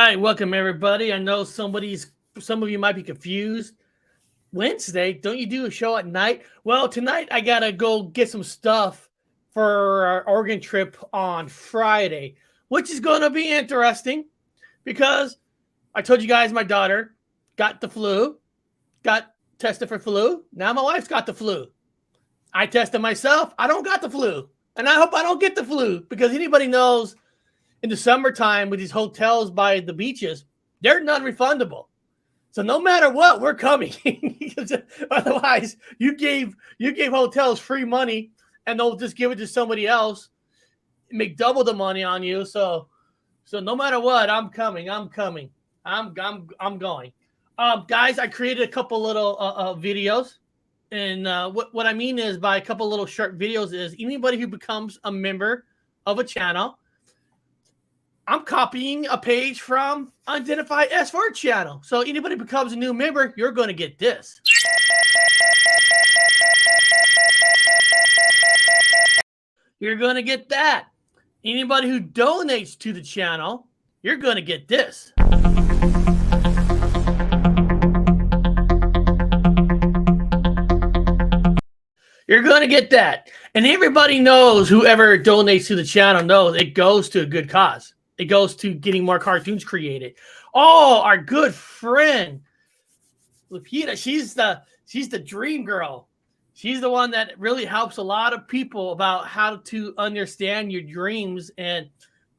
right, welcome everybody. I know some of you might be confused. Wednesday, don't you do a show at night? Well, tonight I gotta go get some stuff for our Oregon trip on Friday, which is gonna be interesting because I told you guys my daughter got the flu, got tested for flu. Now my wife's got the flu. I tested myself. I don't got the flu. And I hope I don't get the flu because anybody knows in the summertime with these hotels by the beaches, they're non-refundable. So no matter what, we're coming. Otherwise, you gave hotels free money and they'll just give it to somebody else, make double the money on you. So no matter what, I'm coming. I'm going. Guys, I created a couple little videos. And what I mean is by a couple little short videos is anybody who becomes a member of a channel, I'm copying a page from Unidentified S4 channel. So anybody who becomes a new member, you're going to get this. You're going to get that. Anybody who donates to the channel, you're going to get this. You're going to get that. And everybody knows, whoever donates to the channel knows it goes to a good cause. It goes to getting more cartoons created. Oh, our good friend, Lupita, she's the dream girl. She's the one that really helps a lot of people about how to understand your dreams. And,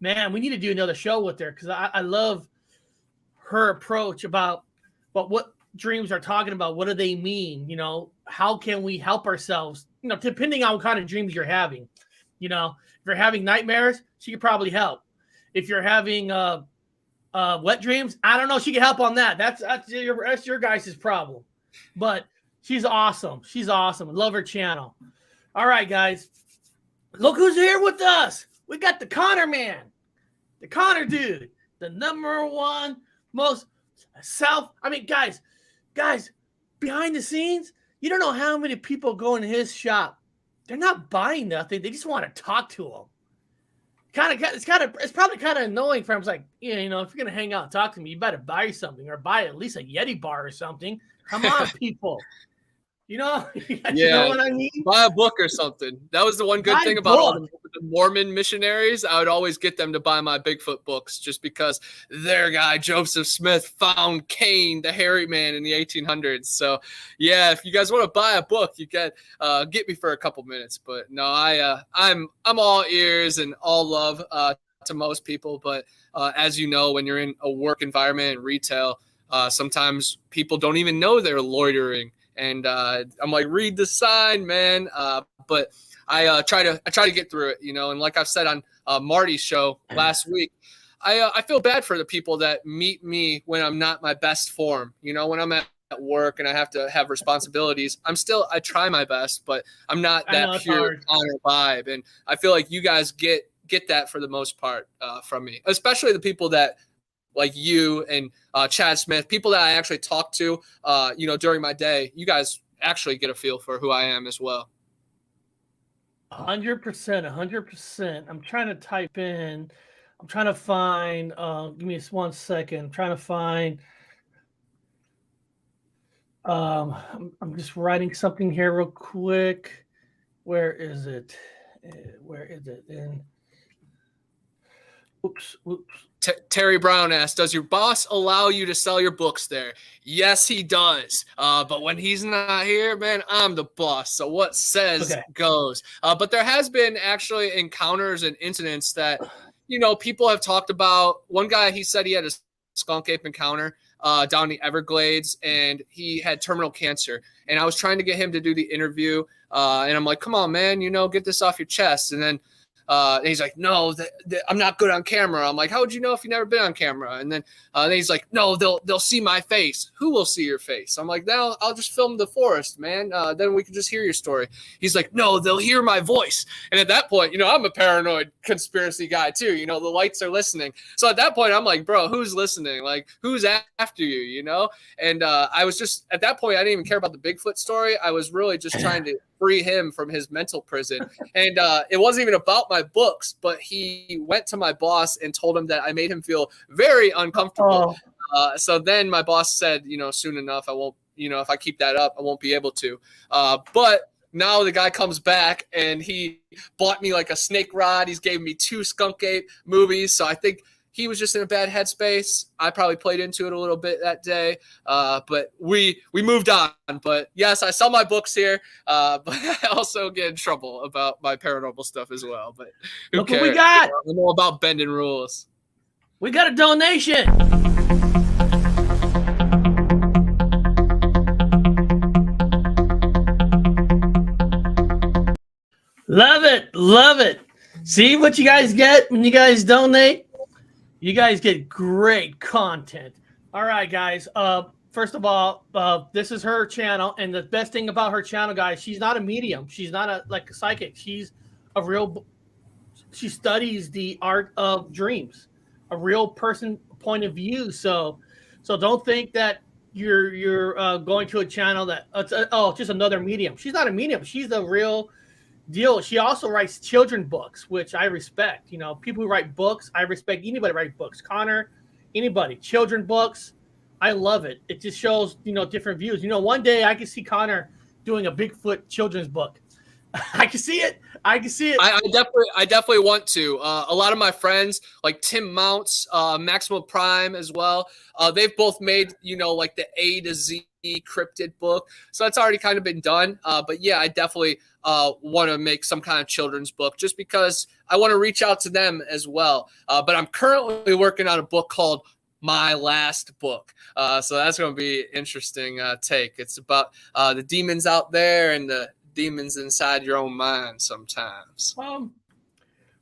man, we need to do another show with her because I love her approach about what dreams are talking about. What do they mean? You know, how can we help ourselves? You know, depending on what kind of dreams you're having. You know, if you're having nightmares, she could probably help. If you're having wet dreams, I don't know. She can help on that. That's your guys' problem. But she's awesome. She's awesome. Love her channel. All right, guys. Look who's here with us. We got the Connor man. The Connor dude. The number one most guys, behind the scenes, you don't know how many people go in his shop. They're not buying nothing. They just want to talk to him. It's probably kind of annoying for him. It's like, you know, if you're gonna hang out and talk to me, you better buy something or buy at least a Yeti bar or something. Come on, people. You know, you know what I mean? Buy a book or something. That was the one good thing about all the Mormon missionaries. I would always get them to buy my Bigfoot books just because their guy, Joseph Smith, found Cain, the hairy man, in the 1800s. So, yeah, if you guys want to buy a book, you can get me for a couple minutes. But no, I'm all ears and all love to most people. But as you know, when you're in a work environment and retail, sometimes people don't even know they're loitering. And I'm like, read the sign, man. But I try to get through it, you know. And like I've said on Marty's show last week, I feel bad for the people that meet me when I'm not my best form. You know, when I'm at work and I have to have responsibilities, I try my best, but I'm not that pure Connor vibe. And I feel like you guys get that for the most part from me, especially the people that, like you and Chad Smith, people that I actually talk to, you know, during my day. You guys actually get a feel for who I am as well. 100%. I'm trying to type in. I'm trying to find. Give me just 1 second. I'm trying to find. I'm just writing something here real quick. Where is it? And oops. Terry Brown asked, does your boss allow you to sell your books there? Yes, he does. But when he's not here, man, I'm the boss. So what says goes. But there has been actually encounters and incidents that, you know, people have talked about. One guy, he said he had a skunk ape encounter down in the Everglades, and he had terminal cancer. And I was trying to get him to do the interview, and I'm like, come on, man, you know, get this off your chest. And then and he's like, no, I'm not good on camera. I'm like, how would you know if you've never been on camera? And then he's like, no, they'll see my face. Who will see your face? I'm like, no, I'll just film the forest, man. Then we can just hear your story. He's like, no, they'll hear my voice. And at that point, you know, I'm a paranoid conspiracy guy too. You know, the lights are listening. So at that point, I'm like, bro, who's listening? Like, who's after you, you know? And I was just, at that point, I didn't even care about the Bigfoot story. I was really just trying to free him from his mental prison. And it wasn't even about my books, but he went to my boss and told him that I made him feel very uncomfortable. So then my boss said, soon enough, I won't, if I keep that up, I won't be able to. But now the guy comes back and he bought me like a snake rod. He's gave me 2 Skunk Ape movies. So I think he was just in a bad headspace. I probably played into it a little bit that day, but we moved on. But yes, I sell my books here, but I also get in trouble about my paranormal stuff as well. But who cares? What we got? I'm all about bending rules. We got a donation. Love it. Love it. See what you guys get when you guys donate? You guys get great content. All right, guys. First of all, this is her channel. And the best thing about her channel, guys, she's not a medium. She's not a psychic. She's a real, she studies the art of dreams, a real person point of view. So don't think that you're going to a channel that, just another medium. She's not a medium. She's a real deal. She also writes children books, which I respect. People who write books, I respect anybody who write books. Connor, anybody, children books, I love it. It just shows, different views. One day I can see Connor doing a Bigfoot children's book. I can see it. I definitely want to. A lot of my friends, like Tim Mounts, Maximum Prime as well, they've both made, like the A to Z cryptid book. So that's already kind of been done. But yeah, I definitely want to make some kind of children's book just because I want to reach out to them as well. But I'm currently working on a book called My Last Book. So that's going to be interesting take. It's about the demons out there and the demons inside your own mind sometimes.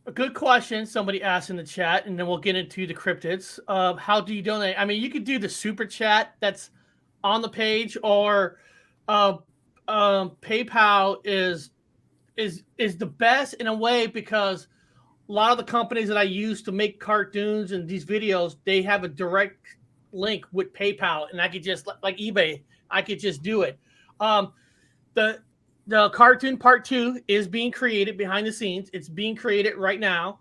A good question somebody asked in the chat, and then we'll get into the cryptids. How do you donate? I mean, you could do the super chat that's on the page, or PayPal is the best in a way, because a lot of the companies that I use to make cartoons and these videos, they have a direct link with PayPal, and I could just, like eBay, I could just do it. The cartoon part 2 is being created behind the scenes. It's being created right now.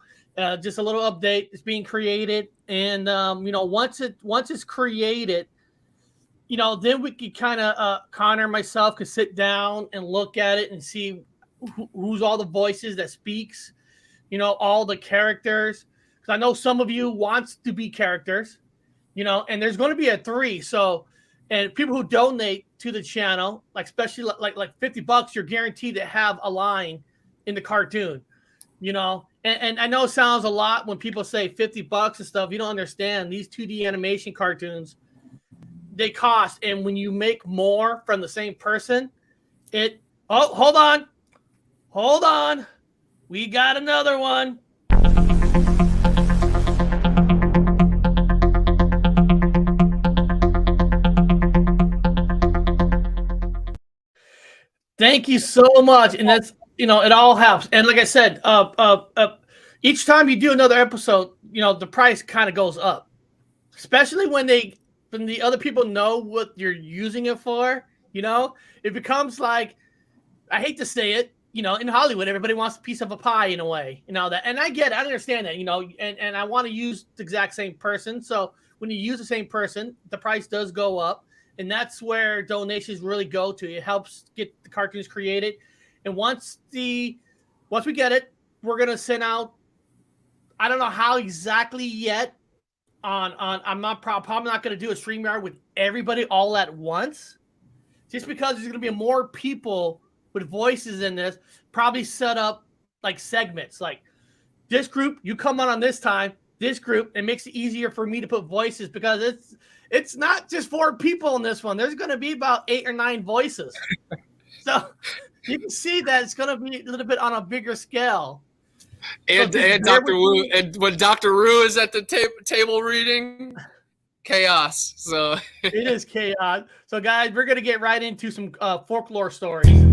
Just a little update. It's being created, and once it's created, then we could kind of Connor and myself could sit down and look at it and see who's all the voices that speaks. All the characters. Because I know some of you wants to be characters. And there's going to be a 3. So, and people who donate to the channel, like especially like $50, you're guaranteed to have a line in the cartoon, and I know it sounds a lot when people say $50 and stuff. You don't understand, these 2D animation cartoons, they cost. And when you make more from the same person, hold on. We got another one. Thank you so much. And that's, it all helps. And like I said, each time you do another episode, the price kind of goes up, especially when the other people know what you're using it for. It becomes like, I hate to say it, in Hollywood, everybody wants a piece of a pie in a way, that. And I get it. I understand that, and I want to use the exact same person. So when you use the same person, the price does go up. And that's where donations really go to. It helps get the cartoons created. And once we get it, we're going to send out, I don't know how exactly yet, I'm probably not going to do a StreamYard with everybody all at once, just because there's going to be more people with voices in this, probably set up like segments, like this group, you come on this time, this group. It makes it easier for me to put voices, because it's not just 4 people in this one. There's going to be about 8 or 9 voices. So you can see that it's going to be a little bit on a bigger scale. And Dr. Wu, and when Dr. Wu is at the table reading, chaos. So it is chaos. So guys, we're going to get right into some folklore stories.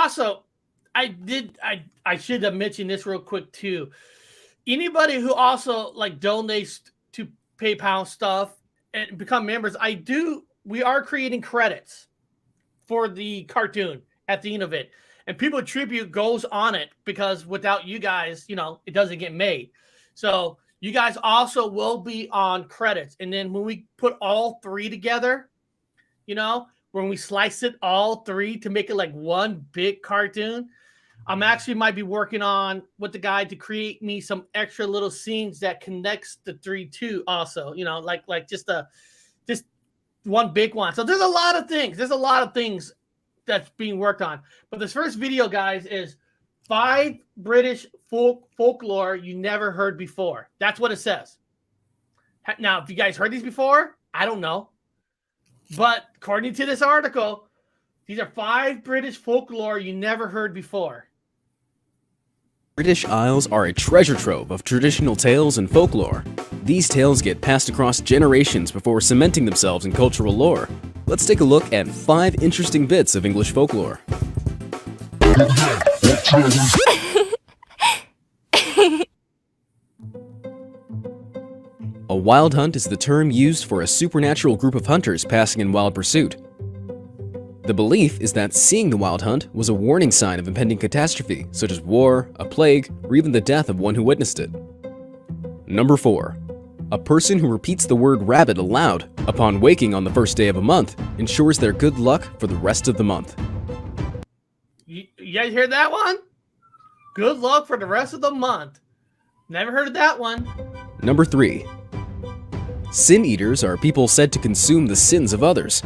also, I should have mentioned this real quick too. Anybody who also like donates to PayPal stuff and become members, we are creating credits for the cartoon at the end of it. And People Tribute goes on it because without you guys, it doesn't get made. So you guys also will be on credits. And then when we put all three together, when we slice it all three to make it like one big cartoon, I'm actually might be working on with the guy to create me some extra little scenes that connects the three too. Also, like just one big one. So there's a lot of things. There's a lot of things that's being worked on. But this first video, guys, is 5 British folklore you never heard before. That's what it says. Now, if you guys heard these before, I don't know. But according to this article, these are 5 British folklore you never heard before. British Isles are a treasure trove of traditional tales and folklore. These tales get passed across generations before cementing themselves in cultural lore. Let's take a look at 5 interesting bits of English folklore. A wild hunt is the term used for a supernatural group of hunters passing in wild pursuit. The belief is that seeing the wild hunt was a warning sign of impending catastrophe, such as war, a plague, or even the death of one who witnessed it. Number 4. A person who repeats the word rabbit aloud upon waking on the first day of a month ensures their good luck for the rest of the month. You guys hear that one? Good luck for the rest of the month. Never heard of that one. Number 3. Sin eaters are people said to consume the sins of others.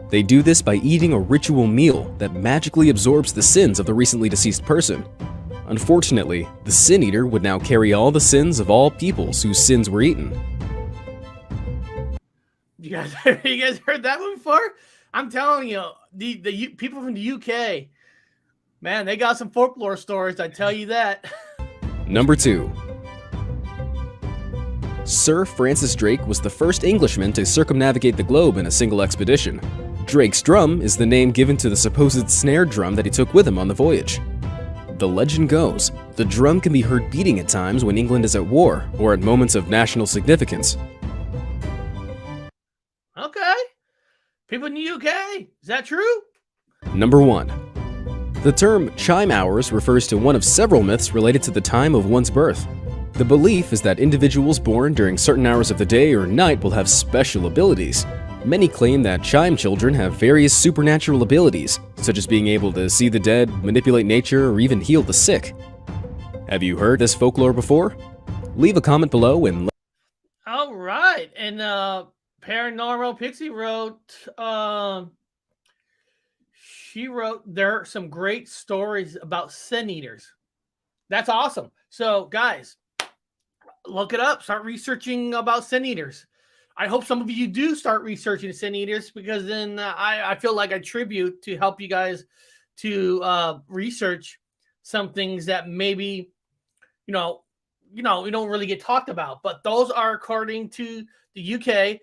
They do this by eating a ritual meal that magically absorbs the sins of the recently deceased person. Unfortunately, the sin eater would now carry all the sins of all peoples whose sins were eaten. You guys heard that one before? I'm telling you, the people from the UK, man, they got some folklore stories, I tell you that. Number 2. Sir Francis Drake was the first Englishman to circumnavigate the globe in a single expedition. Drake's drum is the name given to the supposed snare drum that he took with him on the voyage. The legend goes, the drum can be heard beating at times when England is at war or at moments of national significance. Okay. People in the UK, is that true? Number 1. The term chime hours refers to one of several myths related to the time of one's birth. The belief is that individuals born during certain hours of the day or night will have special abilities. Many claim that chime children have various supernatural abilities, such as being able to see the dead, manipulate nature, or even heal the sick. Have you heard this folklore before? Leave a comment below and all right. And Paranormal Pixie wrote, there are some great stories about sin eaters. That's awesome. So guys, look it up. Start researching about sin eaters. I hope some of you do start researching sin eaters, because then I feel like I tribute to help you guys to research some things that maybe, we don't really get talked about. But those are, according to the UK,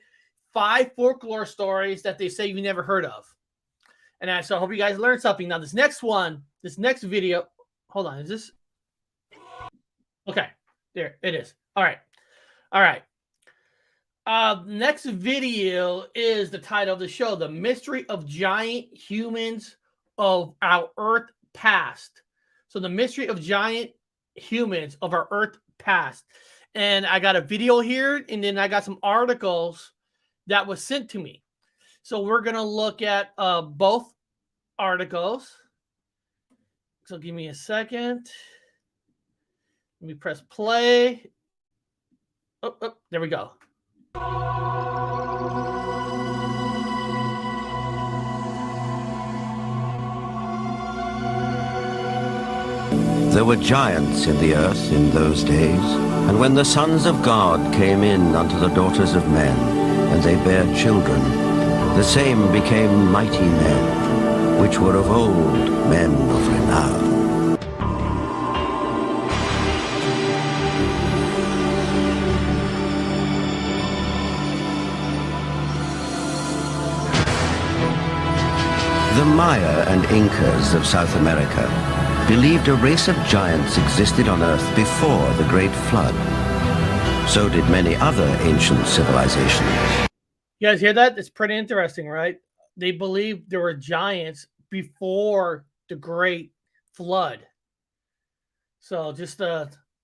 5 folklore stories that they say you never heard of. And so I hope you guys learned something. Now, this next video, hold on, is this? Okay, there it is. All right. Next video is the title of the show, The Mystery of Giant Humans of Our Earth Past. So the mystery of giant humans of our Earth past. And I got a video here, and then I got some articles that was sent to me. So we're going to look at both articles. So give me a second. Let me press play. Oh, there we go. There were giants in the earth in those days, and when the sons of God came in unto the daughters of men, and they bare children, the same became mighty men, which were of old, men of renown. The mire and and Incas of South America believed a race of giants existed on Earth before the Great Flood. So did many other ancient civilizations. You guys hear that? It's pretty interesting, right? They believed there were giants before the Great Flood. So just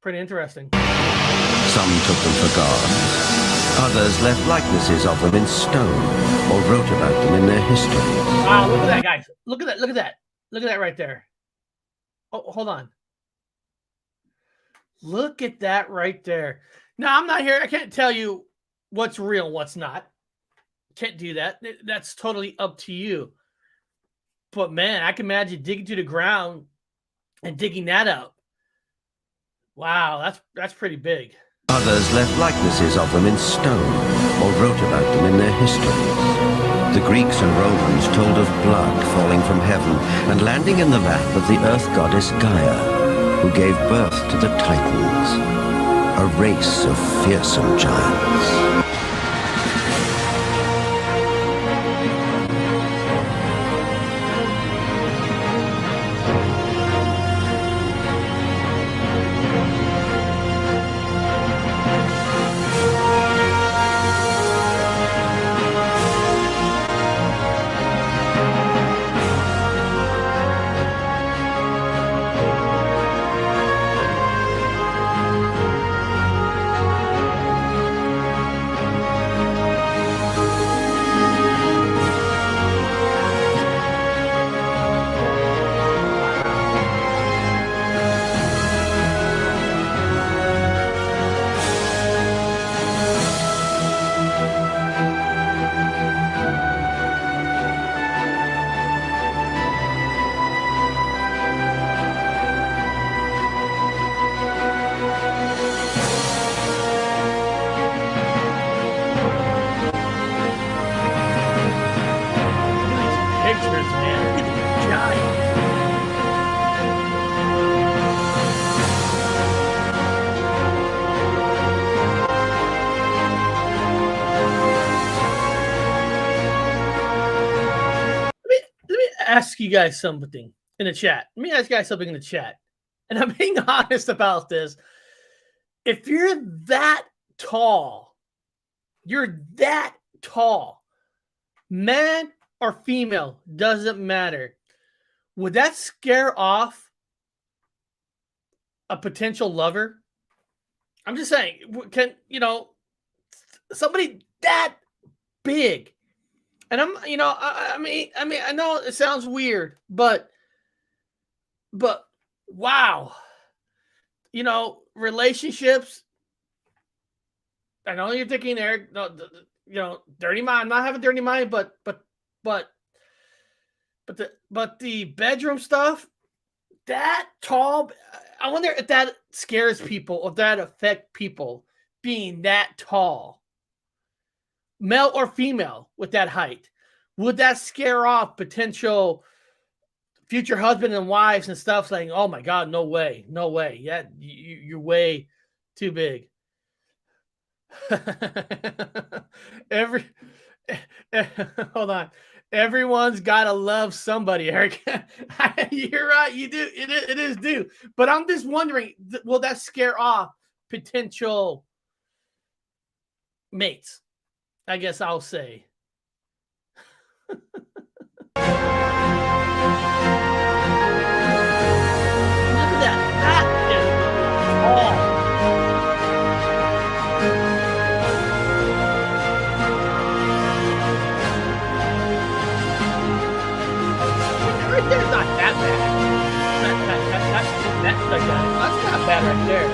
pretty interesting. Some took them for gods. Others left likenesses of them in stone or wrote about them in their histories. Wow, look at that, guys. Look at that. Look at that. Look at that right there. Oh, hold on. Look at that right there. Now, I'm not here. I can't tell you what's real, what's not. Can't do that. That's totally up to you. But, man, I can imagine digging to the ground and digging that up. Wow, that's pretty big. Others left likenesses of them in stone or wrote about them in their histories. The Greeks and Romans told of blood falling from heaven and landing in the lap of the earth goddess Gaia, who gave birth to the Titans, a race of fearsome giants. Pictures, man. Look at the giant. Let me ask you guys something in the chat. Let me ask you guys something in the chat. And I'm being honest about this. If you're that tall, man or female, doesn't matter. Would that scare off a potential lover? I'm just saying, can, somebody that big? And I mean, I know it sounds weird, but wow, relationships. I know you're thinking there, dirty mind. I'm not having dirty mind, but the bedroom stuff, that tall. I wonder if that scares people, or if that affect people being that tall, male or female, with that height. Would that scare off potential future husband and wives and stuff, saying, "Oh my God, no way, yeah, you're way too big." Hold on. Everyone's gotta love somebody, Eric. You're right. You do. It is due. But I'm just wondering, will that scare off potential mates? I guess I'll say. Look at that. That is tall. Right there's not that bad. That's not bad right there.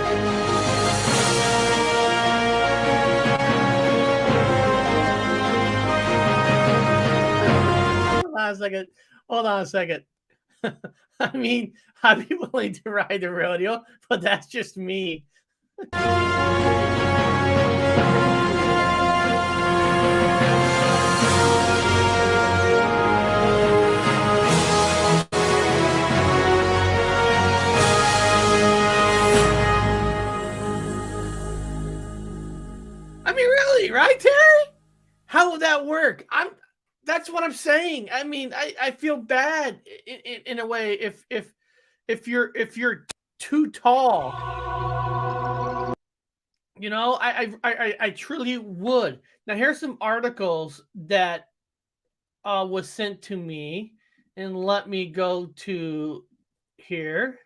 Hold on a second. I mean, I'd be willing to ride the rodeo, but that's just me. I mean, really, right, Terry? How would that work? That's what I'm saying. I mean, I feel bad in a way if you're too tall. You know, I truly would. Now here's some articles that was sent to me, and let me go to here.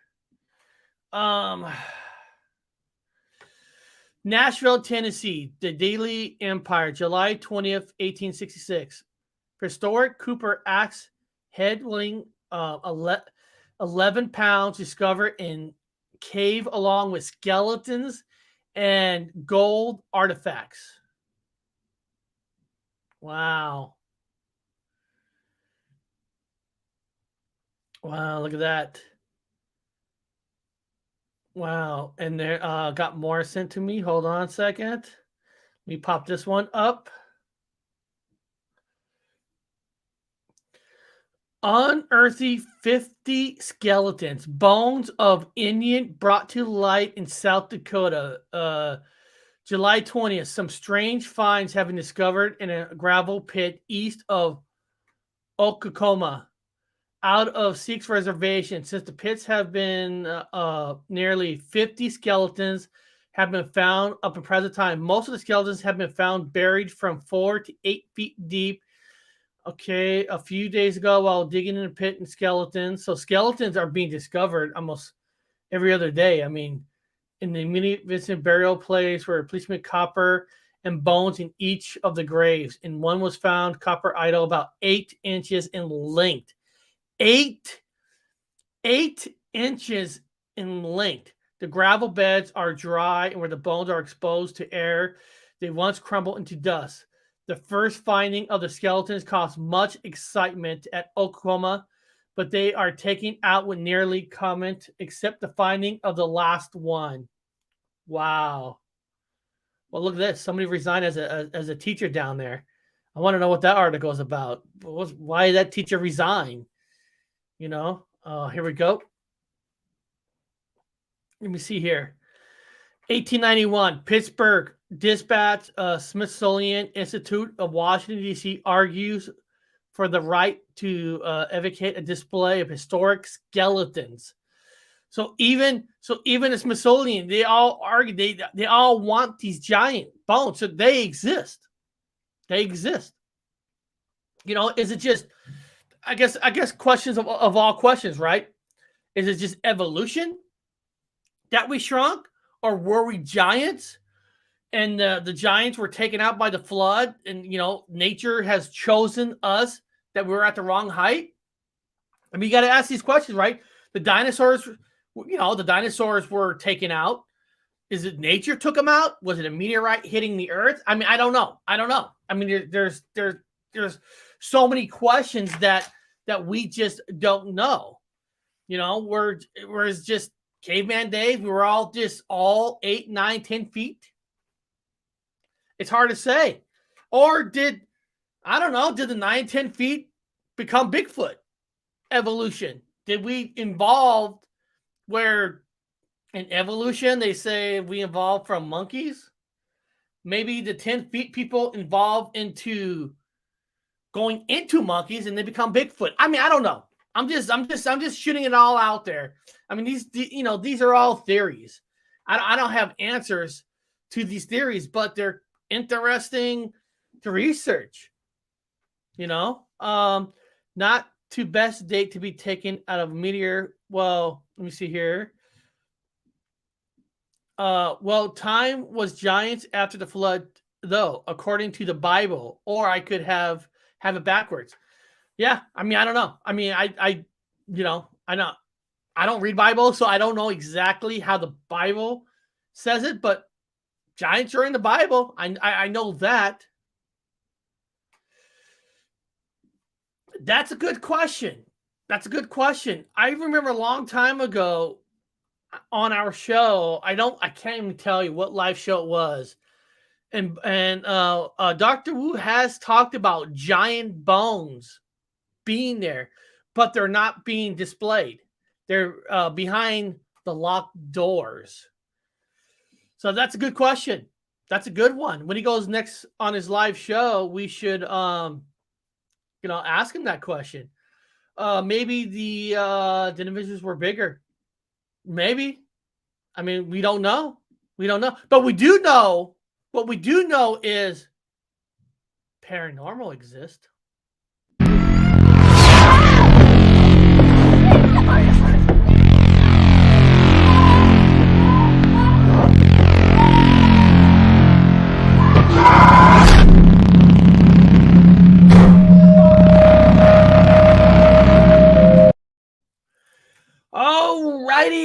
Nashville, Tennessee, the Daily Empire, July 20th, 1866. Historic Cooper axe head weighing 11 pounds discovered in cave along with skeletons and gold artifacts. Wow. Wow, look at that. Wow. And there got more sent to me. Hold on a second. Let me pop this one up. Unearthing 50 skeletons, bones of Indian brought to light in South Dakota. July 20th, some strange finds have been discovered in a gravel pit east of Oklahoma, out of Sikh's reservation. Since the pits have been nearly 50 skeletons have been found up in present time. Most of the skeletons have been found buried from 4 to 8 feet deep. Okay, a few days ago while digging in a pit and skeletons. So skeletons are being discovered almost every other day. I mean, in the immediate vicinity burial place where policemen copper and bones in each of the graves. And one was found copper idol about 8 inches in length. 8 inches in length. The gravel beds are dry, and where the bones are exposed to air, they once crumble into dust. The first finding of the skeletons caused much excitement at Oklahoma, but they are taken out with nearly comment, except the finding of the last one. Wow. Well, look at this. Somebody resigned as a teacher down there. I want to know what that article is about. Why did that teacher resign? You know, here we go. Let me see here. 1891, Pittsburgh Dispatch, Smithsonian Institute of Washington, D.C. argues for the right to evacuate a display of historic skeletons. So even the Smithsonian, they all argue, they all want these giant bones. So they exist. They exist. You know, is it just, I guess questions of all questions, right? Is it just evolution that we shrunk? Or were we giants and the giants were taken out by the flood, and, you know, nature has chosen us that we were at the wrong height? I mean, you got to ask these questions, right? The dinosaurs, you know, the dinosaurs were taken out. Is it nature took them out? Was it a meteorite hitting the earth? I mean, I don't know. I mean, there's so many questions that we just don't know. You know, we're just caveman days. We were all 8, 9, 10 feet. It's hard to say. Or did the 9, 10 feet become Bigfoot evolution? Did we evolve where in evolution they say we evolved from monkeys? Maybe the 10 feet people evolved into going into monkeys and they become Bigfoot. I mean, I don't know. I'm just shooting it all out there. I mean, these are all theories. I don't have answers to these theories, but they're interesting to research. You know, not to best date to be taken out of meteor. Well, let me see here. Well, time was giants after the flood, though, according to the Bible, or I could have it backwards. Yeah, I mean, I don't know. I mean, I don't read Bible, so I don't know exactly how the Bible says it, but giants are in the Bible. I know that. That's a good question. I remember a long time ago on our show, I can't even tell you what live show it was. And Dr. Wu has talked about giant bones being there, but they're not being displayed. They're behind the locked doors. So that's a good question. That's a good one. When he goes next on his live show, we should Ask him that question. Maybe the individuals were bigger. Maybe. I mean, we don't know. We don't know. But we do know, what we do know is paranormal exists.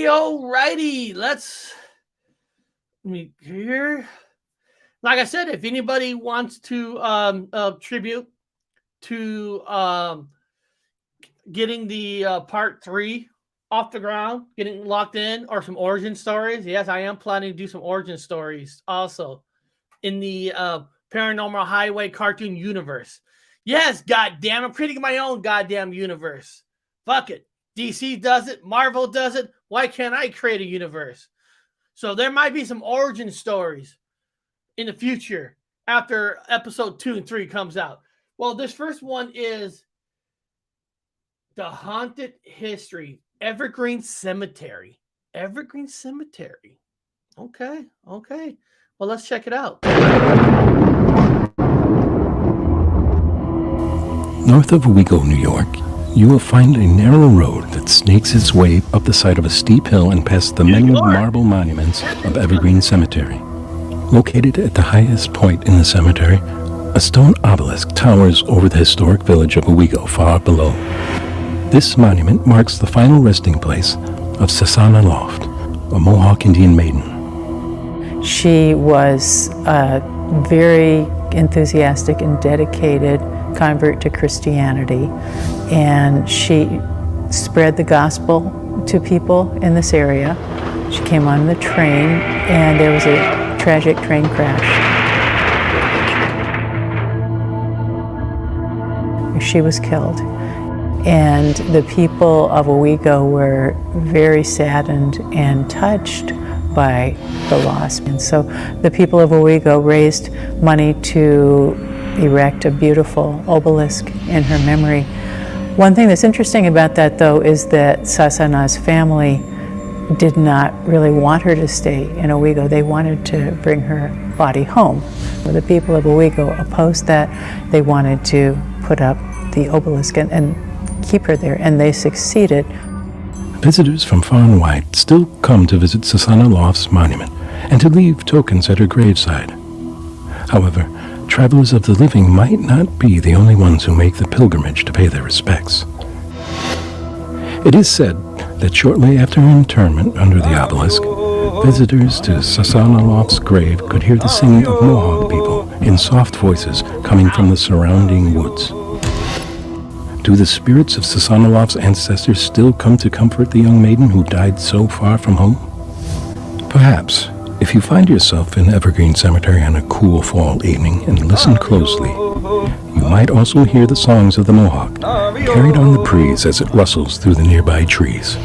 Alrighty. Let me here. Like I said, if anybody wants to tribute to getting the part 3 off the ground, getting locked in, or some origin stories, yes, I am planning to do some origin stories also in the Paranormal Highway cartoon universe. Yes, goddamn, I'm creating my own goddamn universe. Fuck it. DC does it. Marvel does it. Why can't I create a universe? So there might be some origin stories in the future after episode 2 and 3 comes out. Well, this first one is The Haunted History, Evergreen Cemetery. Evergreen Cemetery. Okay. Well, let's check it out. North of Owego, New York, you will find a narrow road that snakes its way up the side of a steep hill and past the many marble monuments of Evergreen Cemetery. Located at the highest point in the cemetery, a stone obelisk towers over the historic village of Owego far below. This monument marks the final resting place of Sasana Loft, a Mohawk Indian maiden. She was a very enthusiastic and dedicated convert to Christianity, and she spread the gospel to people in this area. She came on the train, and there was a tragic train crash. She was killed, and the people of Owego were very saddened and touched by the loss. And so the people of Owego raised money to erect a beautiful obelisk in her memory. One thing that's interesting about that, though, is that Sasana's family did not really want her to stay in Owego. They wanted to bring her body home. The people of Owego opposed that. They wanted to put up the obelisk and keep her there, and they succeeded. Visitors from far and wide still come to visit Sasana Loft's monument and to leave tokens at her graveside. However, travelers of the living might not be the only ones who make the pilgrimage to pay their respects. It is said that shortly after her interment under the obelisk, visitors to Sasana Loft's grave could hear the singing of Mohawk people in soft voices coming from the surrounding woods. Do the spirits of Sasana Loft's ancestors still come to comfort the young maiden who died so far from home? Perhaps, if you find yourself in Evergreen Cemetery on a cool fall evening and listen closely, you might also hear the songs of the Mohawk carried on the breeze as it rustles through the nearby trees.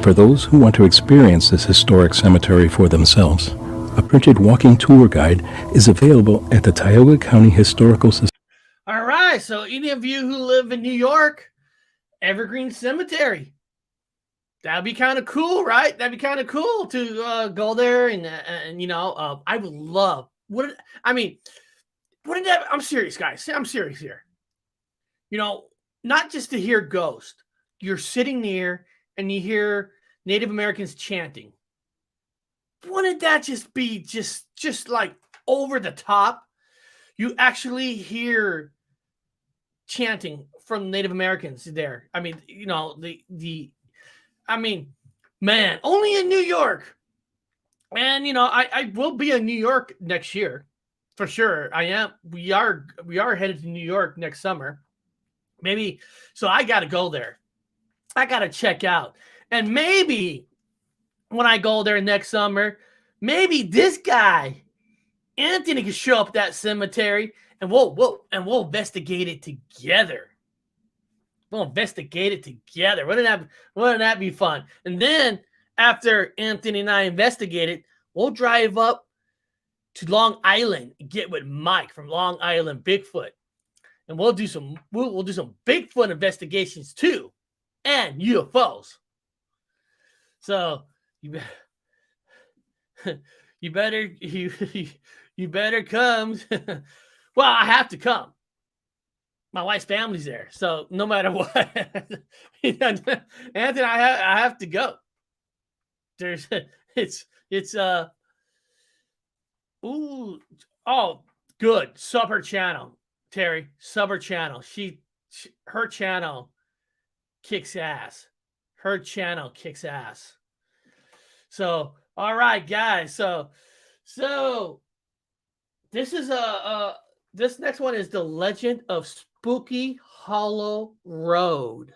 For those who want to experience this historic cemetery for themselves, a printed walking tour guide is available at the Tioga County Historical Society. All right, so any of you who live in New York, Evergreen Cemetery. That'd be kind of cool, right? That'd be kind of cool to go there and I would love. Wouldn't that? I'm serious, guys. I'm serious here. Not just to hear ghosts. You're sitting near and you hear Native Americans chanting. Wouldn't that just be just like over the top? You actually hear chanting from Native Americans there. I mean, man, only in New York. And I will be in New York next year. For sure. I am. We are headed to New York next summer. Maybe. So I got to go there. I got to check out. And maybe when I go there next summer, maybe this guy, Anthony, can show up at that cemetery and we'll investigate it together. We'll investigate it together. Wouldn't that be fun? And then after Anthony and I investigate it, we'll drive up to Long Island and get with Mike from Long Island Bigfoot. and we'll do some Bigfoot investigations too, and UFOs. So you better come. Well, I have to come. My wife's family's there, so no matter what, Anthony, I have to go. It's good. Sub her channel, Terry. Sub her channel. Her channel kicks ass. Her channel kicks ass. So, all right, guys. So this is this next one is the Legend of Spooky Hollow Road.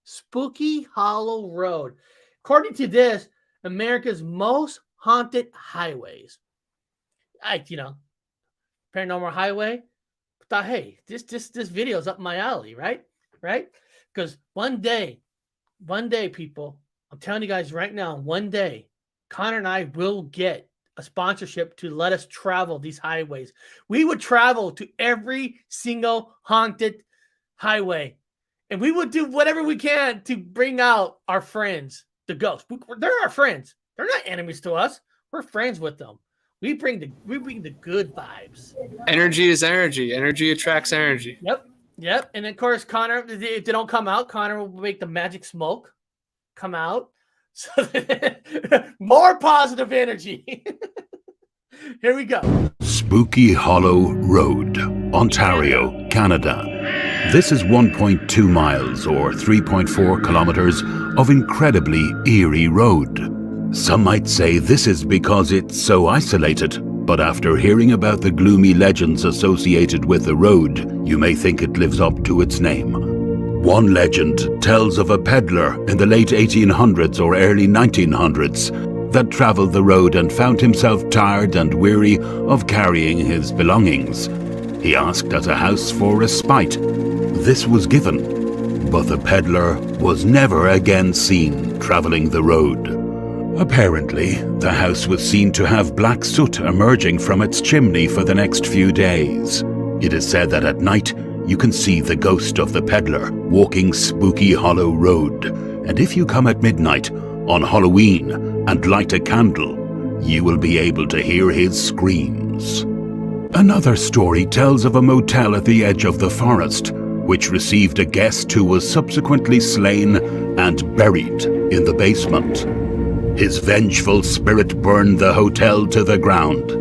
Spooky Hollow Road. According to this, America's most haunted highways. Paranormal Highway. Thought, hey, this video is up my alley, right? Because one day, people, I'm telling you guys right now, one day, Connor and I will get a sponsorship to let us travel these highways. We would travel to every single haunted highway, and we would do whatever we can to bring out our friends, the ghosts. They're our friends. They're not enemies to us. We're friends with them. We bring the good vibes. Energy is energy. Energy attracts energy. Yep. And of course, Connor, if they don't come out, Connor will make the magic smoke come out. So more positive energy. Here we go. Spooky Hollow Road, Ontario, Canada. This is 1.2 miles or 3.4 kilometers of incredibly eerie road. Some might say this is because it's so isolated, but after hearing about the gloomy legends associated with the road, you may think it lives up to its name. One legend tells of a peddler in the late 1800s or early 1900s that traveled the road and found himself tired and weary of carrying his belongings. He asked at a house for respite. This was given, but the peddler was never again seen traveling the road. Apparently, the house was seen to have black soot emerging from its chimney for the next few days. It is said that at night, you can see the ghost of the peddler walking Spooky Hollow Road. And if you come at midnight on Halloween and light a candle, you will be able to hear his screams. Another story tells of a motel at the edge of the forest, which received a guest who was subsequently slain and buried in the basement. His vengeful spirit burned the hotel to the ground.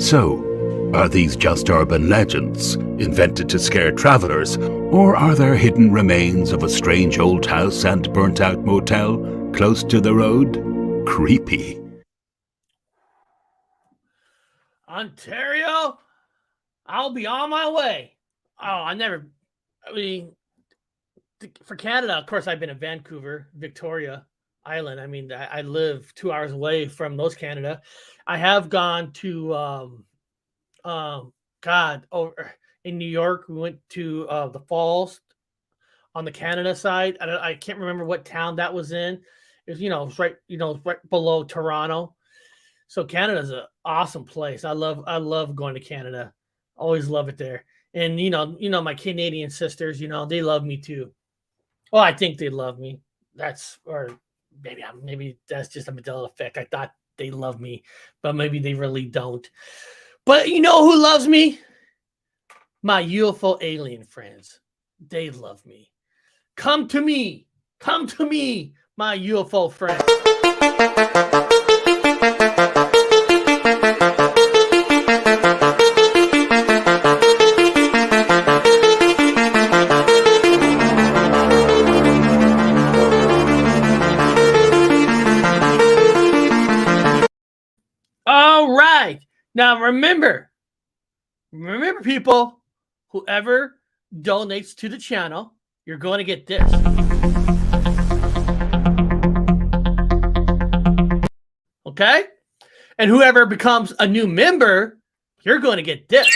So, are these just urban legends, invented to scare travelers, or are there hidden remains of a strange old house and burnt-out motel close to the road? Creepy. Ontario, I'll be on my way. For Canada, of course, I've been in Vancouver, Victoria Island. I mean, I live 2 hours away from those Canada. I have gone to, over in New York, we went to the falls on the Canada side. I can't remember what town that was in. It was, right below Toronto. So Canada's an awesome place. I love going to Canada. Always love it there. And my Canadian sisters, they love me too. Well, I think they love me. Maybe that's just a Mandela effect. I thought they love me, but maybe they really don't. But you know who loves me? My UFO alien friends. They love me. Come to me, my UFO friends. All right. Now remember people, whoever donates to the channel, you're going to get this. Okay? And whoever becomes a new member, you're going to get this.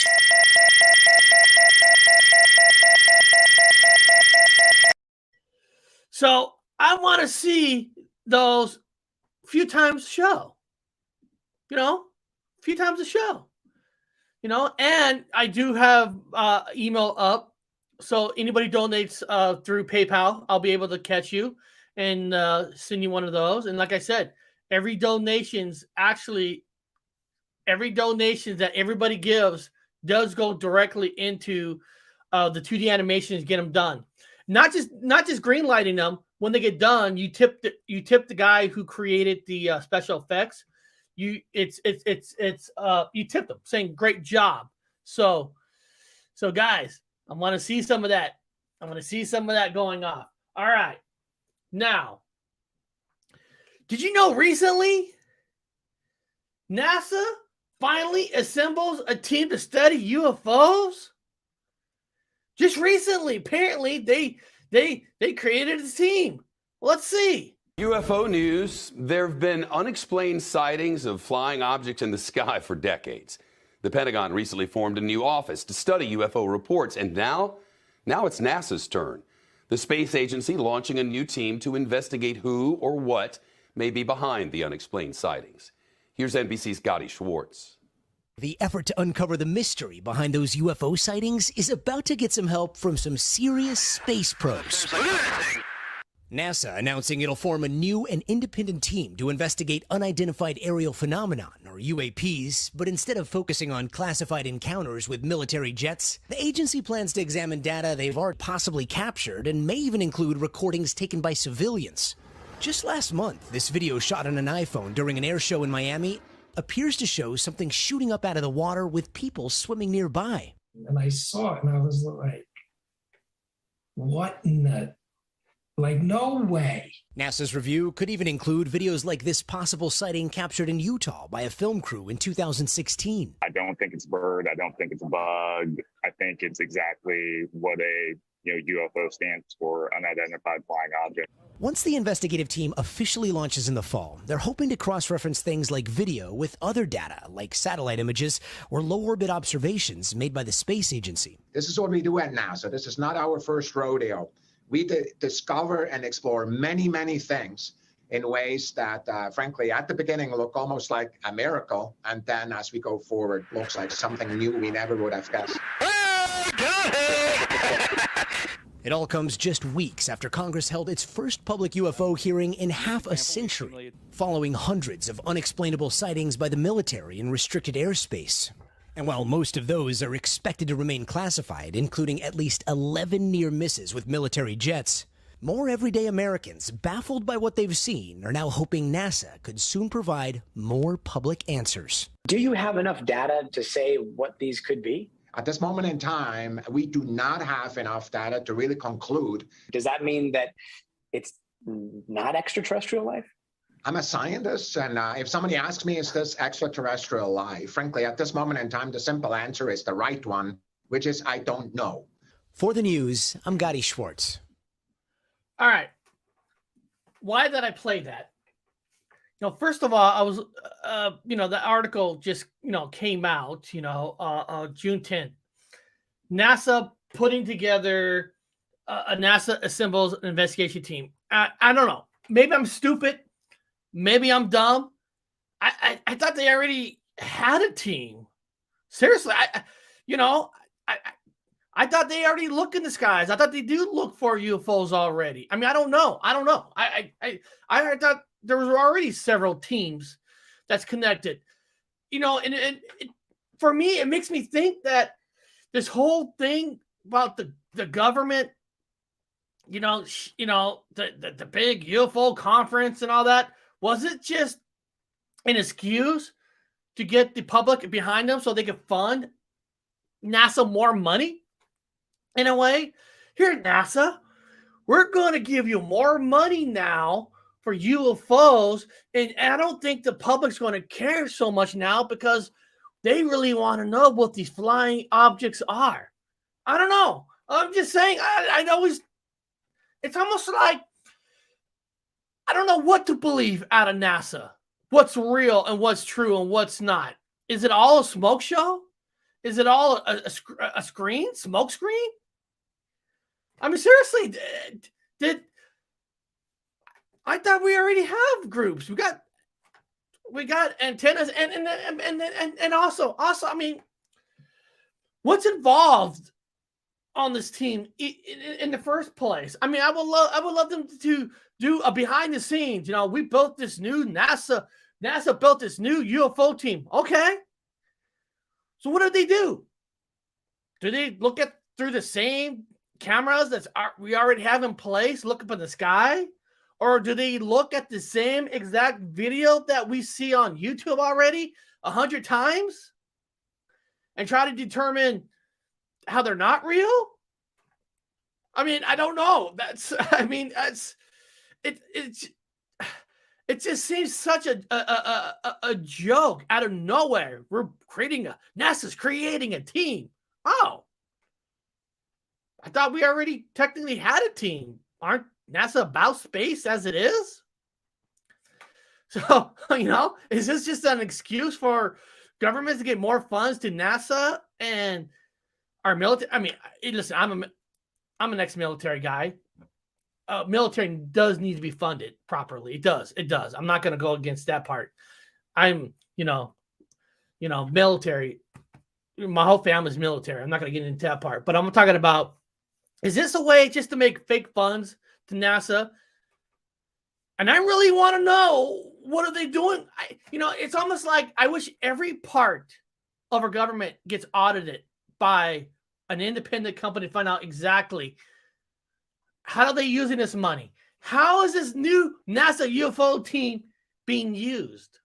So I want to see those few times a show. A few times a show. And I do have email up So anybody donates through PayPal, I'll be able to catch you and send you one of those. And like I said, every donation that everybody gives does go directly into the 2D animations, get them done. Not just green lighting them. When they get done, you tip the guy who created the special effects. You tip them saying great job. So guys, I want to see some of that. I want to see some of that going off. All right. Now, did you know recently NASA finally assembles a team to study UFOs? Just recently, apparently, they created a team. Let's see. UFO news. There have been unexplained sightings of flying objects in the sky for decades. The Pentagon recently formed a new office to study UFO reports, and now it's NASA's turn. The space agency launching a new team to investigate who or what may be behind the unexplained sightings. Here's NBC's Gotti Schwartz. The effort to uncover the mystery behind those UFO sightings is about to get some help from some serious space pros. NASA announcing it'll form a new and independent team to investigate unidentified aerial phenomenon, or UAPs, but instead of focusing on classified encounters with military jets, the agency plans to examine data they've already possibly captured and may even include recordings taken by civilians. Just last month, this video shot on an iPhone during an air show in Miami appears to show something shooting up out of the water with people swimming nearby. And I saw it and I was like, what in the... Like, no way. NASA's review could even include videos like this possible sighting captured in Utah by a film crew in 2016. I don't think it's a bird. I don't think it's a bug. I think it's exactly what a UFO stands for, unidentified flying object. Once the investigative team officially launches in the fall, they're hoping to cross-reference things like video with other data, like satellite images or low-orbit observations made by the space agency. This is what we do at NASA. This is not our first rodeo. We discover and explore many, many things in ways that, frankly, at the beginning look almost like a miracle. And then as we go forward, looks like something new we never would have guessed. It all comes just weeks after Congress held its first public UFO hearing in half a century, following hundreds of unexplainable sightings by the military in restricted airspace. And while most of those are expected to remain classified, including at least 11 near misses with military jets, more everyday Americans, baffled by what they've seen, are now hoping NASA could soon provide more public answers. Do you have enough data to say what these could be? At this moment in time, we do not have enough data to really conclude. Does that mean that it's not extraterrestrial life? I'm a scientist, and if somebody asks me, is this extraterrestrial life? Frankly, at this moment in time, the simple answer is the right one, which is I don't know. For the news, I'm Gotti Schwartz. All right. Why did I play that? First of all, I was, the article just, came out, June 10th. NASA putting together a NASA assembles an investigation team. I don't know. Maybe I'm stupid. Maybe I'm dumb. I thought they already had a team. Seriously, I thought they already look in the skies. I thought they do look for UFOs already. I mean, I don't know. I thought there was already several teams that's connected. For me, it makes me think that this whole thing about the government, the big UFO conference and all that, was it just an excuse to get the public behind them so they could fund NASA more money? In a way, here at NASA, we're going to give you more money now for UFOs, and I don't think the public's going to care so much now because they really want to know what these flying objects are. I don't know. I'm just saying, it's almost like I don't know what to believe out of NASA. What's real and what's true and what's not. Is it all a smoke show? Is it all a screen? Smoke screen? I mean, seriously, I thought we already have groups. We got antennas and also, I mean, what's involved on this team in the first place. I mean, I would love them to do a behind the scenes. You know, we built this new NASA built this new UFO team. Okay. So what do they do? Do they look at through the same cameras we already have in place, look up in the sky? Or do they look at the same exact video that we see on YouTube already 100 times and try to determine how they're not real? I mean, I don't know. It just seems such a joke out of nowhere. NASA's creating a team. Oh, I thought we already technically had a team. Aren't NASA about space as it is? So, is this just an excuse for governments to get more funds to NASA and our military? I mean, listen, I'm an ex-military guy. Military does need to be funded properly. It does. I'm not going to go against that part. I'm, military. My whole family's military. I'm not going to get into that part. But I'm talking about, is this a way just to make fake funds to NASA? And I really want to know, what are they doing? It's almost like I wish every part of our government gets audited by an independent company to find out exactly how are they using this money. How is this new NASA UFO team being used?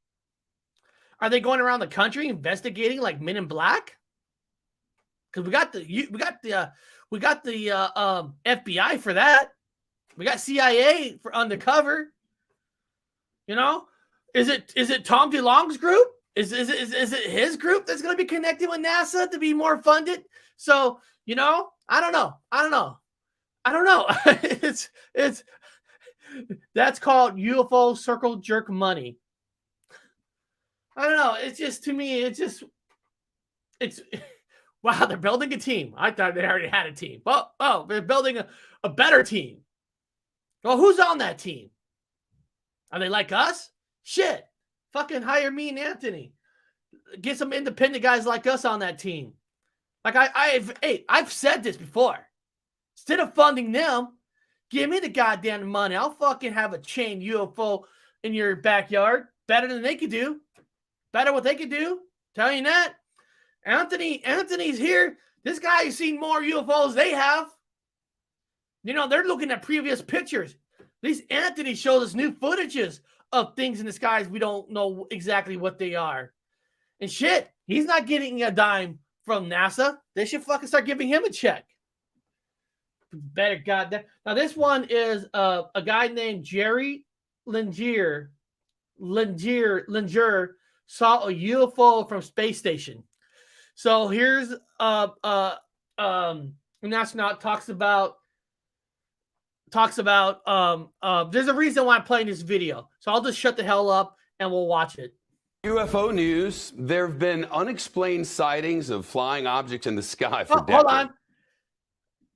Are they going around the country investigating like Men in Black? Because we got the FBI for that. We got CIA for undercover. Is it Tom DeLonge's group? Is it his group that's going to be connected with NASA to be more funded? So I don't know. It's that's called UFO circle jerk money. I don't know. It's just, to me, it's wow, they're building a team. I thought they already had a team. Oh, they're building a better team. Well, who's on that team? Are they like us? Shit. Fucking hire me and Anthony. Get some independent guys like us on that team. Like I've said this before. Instead of funding them, give me the goddamn money. I'll fucking have a chain UFO in your backyard. Better than they could do. Better what they could do. Telling you that. Anthony's here. This guy has seen more UFOs they have. They're looking at previous pictures. At least Anthony shows us new footages of things in the skies we don't know exactly what they are. And shit, he's not getting a dime from NASA. They should fucking start giving him a check. Better goddamn. Now this one is a guy named Jerry Linenger. Linenger saw a UFO from space station. So here's an astronaut talks about there's a reason why I'm playing this video. So I'll just shut the hell up and we'll watch it. UFO news. There have been unexplained sightings of flying objects in the sky for decades. Hold on.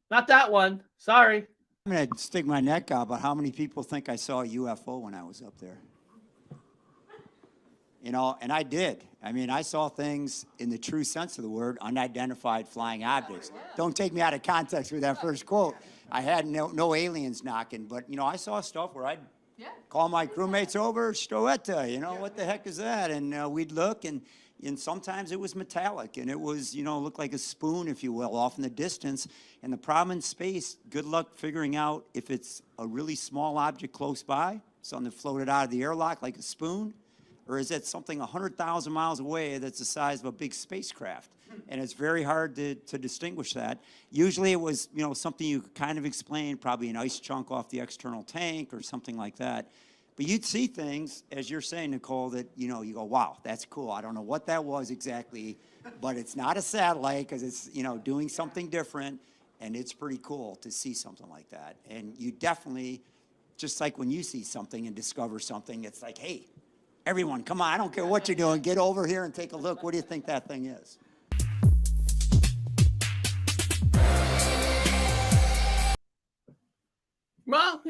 Not that one. Sorry. I'm going to stick my neck out, but how many people think I saw a UFO when I was up there? And I did. I mean, I saw things in the true sense of the word, unidentified flying objects. Don't take me out of context with that first quote. I had no aliens knocking, but, I saw stuff where I'd call my crewmates over, Stroetta, what the heck is that? And we'd look, and sometimes it was metallic, and it was, looked like a spoon, if you will, off in the distance. And the problem in space, good luck figuring out if it's a really small object close by, something that floated out of the airlock like a spoon, or is it something 100,000 miles away that's the size of a big spacecraft? And it's very hard to distinguish that. Usually it was, something you could kind of explain, probably an ice chunk off the external tank or something like that. But you'd see things, as you're saying, Nicole, that, you go, wow, that's cool. I don't know what that was exactly, but it's not a satellite because it's, doing something different, and it's pretty cool to see something like that. And you definitely, just like when you see something and discover something, it's like, hey, everyone, come on, I don't care what you're doing. Get over here and take a look. What do you think that thing is? Well,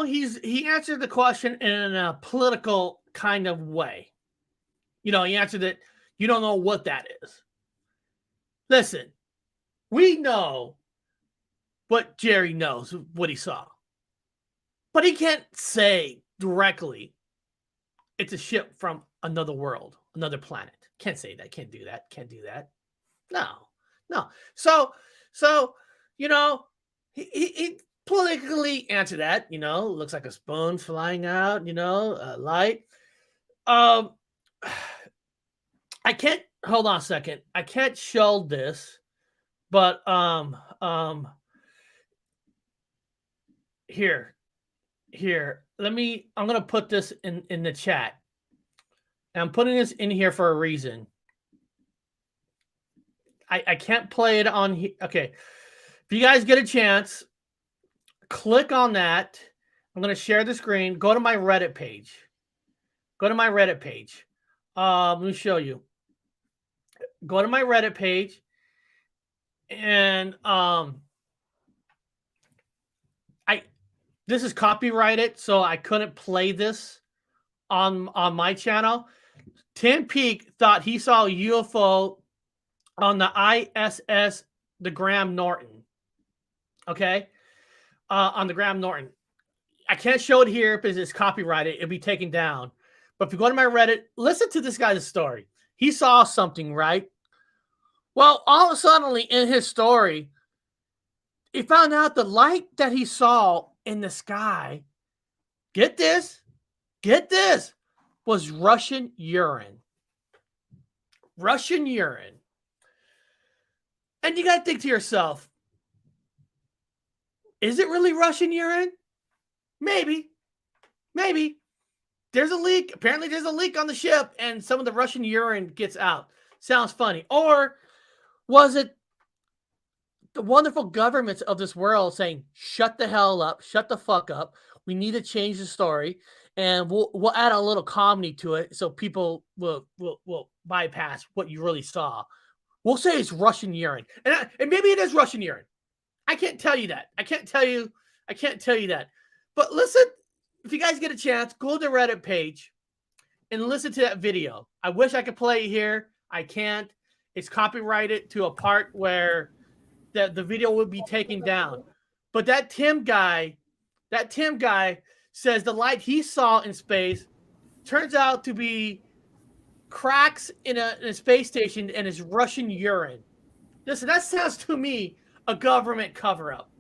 he answered the question in a political kind of way. He answered that you don't know what that is. Listen, We know what Jerry knows, what he saw. But he can't say directly it's a ship from another world, another planet. Can't say that. Can't do that. Can't do that. No. So he politically answered that. Looks like a spoon flying out. Light. I can't. Hold on a second. I can't show this, but here. I'm gonna put this in the chat. And I'm putting this in here for a reason. I can't play it on here. Okay. If you guys get a chance, click on that. I'm gonna share the screen. Go to my Reddit page. Let me show you. Go to my Reddit page, and this is copyrighted, so I couldn't play this on my channel. Tim Peake thought he saw a UFO on the ISS, the Graham Norton. Okay? On the Graham Norton. I can't show it here because it's copyrighted. It'll be taken down. But if you go to my Reddit, listen to this guy's story. He saw something, right? Well, all of a sudden, in his story, he found out the light that he saw in the sky, get this, was Russian urine. Russian urine. And you got to think to yourself, is it really Russian urine? Maybe. There's a leak. Apparently there's a leak on the ship and some of the Russian urine gets out. Sounds funny. Or was it the wonderful governments of this world saying, shut the hell up, shut the fuck up. We need to change the story, and we'll add a little comedy to it so people will bypass what you really saw. We'll say it's Russian urine. And maybe it is Russian urine. I can't tell you that. I can't tell you that. But listen, if you guys get a chance, go to the Reddit page and listen to that video. I wish I could play it here. I can't. It's copyrighted to a part where the video would be taken down. But that Tim guy says the light he saw in space turns out to be cracks in a space station and is Russian urine. Listen, that sounds to me a government cover-up.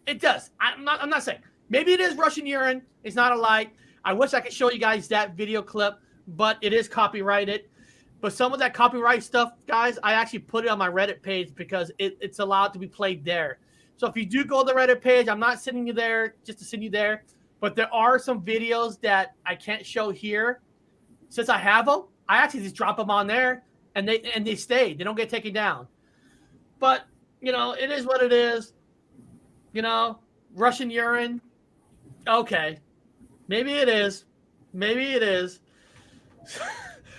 It does. I'm not saying. Maybe it is Russian urine. It's not a light. I wish I could show you guys that video clip, but it is copyrighted. But some of that copyright stuff, guys, I actually put it on my Reddit page because it's allowed to be played there. So if you do go to the Reddit page, I'm not sending you there just to send you there. But there are some videos that I can't show here. Since I have them, I actually just drop them on there, and they stay. They don't get taken down. But, it is what it is. Russian urine. Okay. Maybe it is.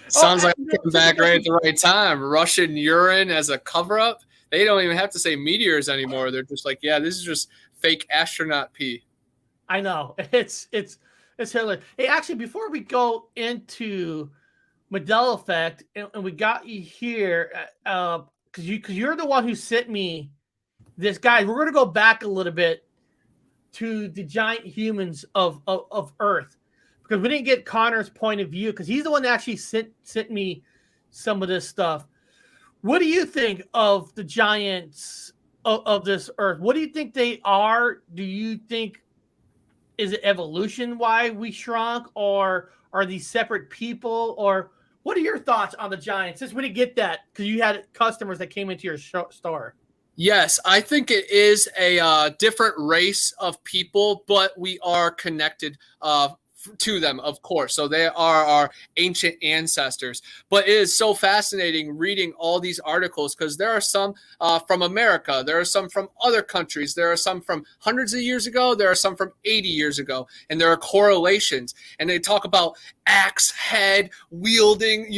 Sounds like I'm coming back right at the right time. Russian urine as a cover-up. They don't even have to say meteors anymore. They're just like, yeah, this is just fake astronaut pee. I know. It's hilarious. Hey, actually, before we go into Mandela effect, and we got you here, because you're the one who sent me this guy. We're going to go back a little bit to the giant humans of Earth, because we didn't get Connor's point of view, because he's the one that actually sent me some of this stuff. What do you think of the giants of this Earth? What do you think they are? Do you think, is it evolution why we shrunk, or are these separate people, or what are your thoughts on the giants? Since we didn't get that, because you had customers that came into your store. Yes, I think it is a different race of people, but we are connected to them, of course. So they are our ancient ancestors. But it is so fascinating reading all these articles, because there are some from America, there are some from other countries, there are some from hundreds of years ago, there are some from 80 years ago, and there are correlations. And they talk about axe head wielding,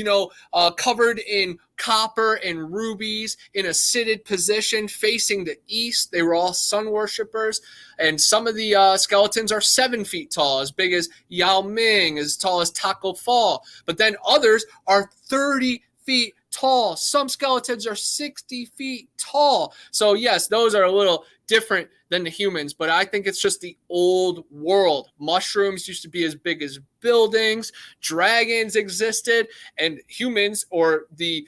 covered in copper and rubies in a seated position facing the east. They were all sun worshippers. And some of the skeletons are 7 feet tall, as big as Yao Ming, as tall as Taco Fall. But then others are 30 feet tall. Some skeletons are 60 feet tall. So yes, those are a little different than the humans, but I think it's just the old world. Mushrooms used to be as big as buildings, dragons existed, and humans, or the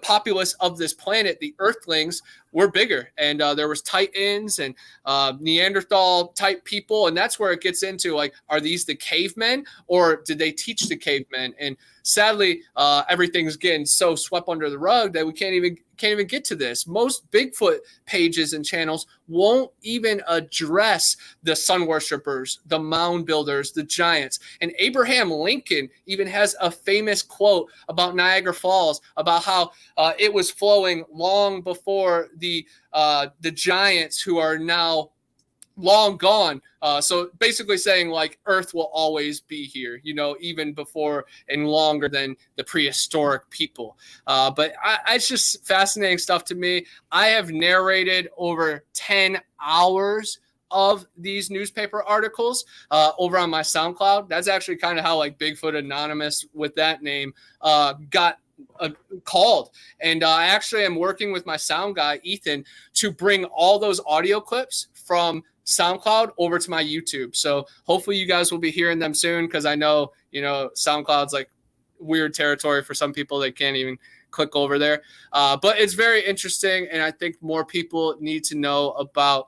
populace of this planet, the earthlings, were bigger. And there was titans and Neanderthal type people, and that's where it gets into, like, are these the cavemen, or did they teach the cavemen? And sadly, everything's getting so swept under the rug that we can't even get to this. Most Bigfoot pages and channels won't even address the sun worshippers, the mound builders, the giants. And Abraham Lincoln even has a famous quote about Niagara Falls, about how it was flowing long before the giants, who are now long gone. So basically saying, like, Earth will always be here, even before and longer than the prehistoric people. But it's just fascinating stuff to me. I have narrated over 10 hours of these newspaper articles over on my SoundCloud. That's actually kind of how, like, Bigfoot Anonymous, with that name, got called. And I actually am working with my sound guy, Ethan, to bring all those audio clips from SoundCloud over to my YouTube. So hopefully you guys will be hearing them soon, because I know, SoundCloud's like weird territory for some people. They can't even click over there. But it's very interesting, and I think more people need to know about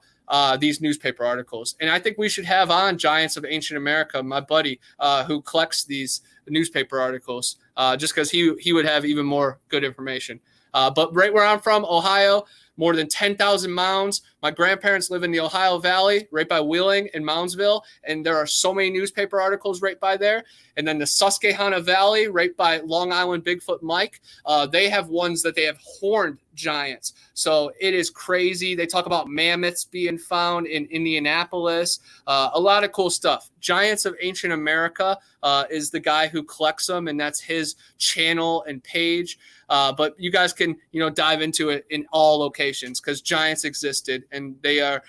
these newspaper articles. And I think we should have on Giants of Ancient America, my buddy, who collects these newspaper articles, just because he would have even more good information. But right where I'm from, Ohio, more than 10,000 mounds. My grandparents live in the Ohio Valley, right by Wheeling and Moundsville, and there are so many newspaper articles right by there. And then the Susquehanna Valley, right by Long Island Bigfoot Mike, they have ones that they have horned giants. So it is crazy. They talk about mammoths being found in Indianapolis. A lot of cool stuff. Giants of Ancient America is the guy who collects them, and that's his channel and page. But you guys can, dive into it in all locations, because giants existed, and they are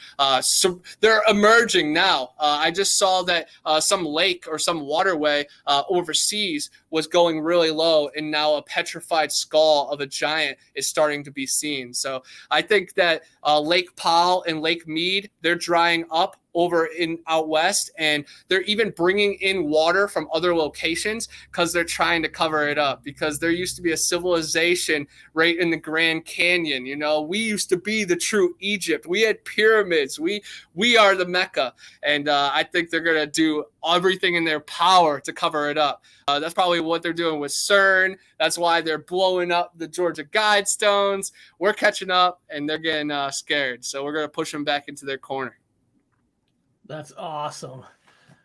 they're emerging now. I just saw that some lake or some waterway overseas was going really low, and now a petrified skull of a giant is starting to be seen. So I think that Lake Powell and Lake Mead, they're drying up over out west, and they're even bringing in water from other locations because they're trying to cover it up, because there used to be a civilization right in the Grand Canyon. We used to be the true Egypt. We had pyramids. We are the Mecca, and I think they're gonna do everything in their power to cover it up. That's probably what they're doing with CERN. That's why they're blowing up the Georgia Guidestones. We're catching up, and they're getting scared, so we're gonna push them back into their corner. That's awesome.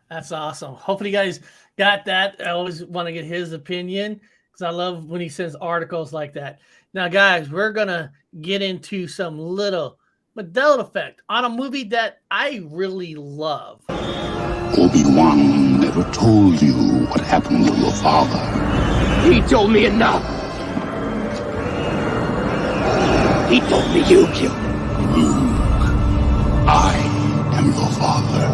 That's awesome. Hopefully you guys got that. I always want to get his opinion, because I love when he says articles like that. Now, guys, we're going to get into some little Mandela effect on a movie that I really love. Obi-Wan never told you what happened to your father. He told me enough. He told me you killed him. Luke, I am your father.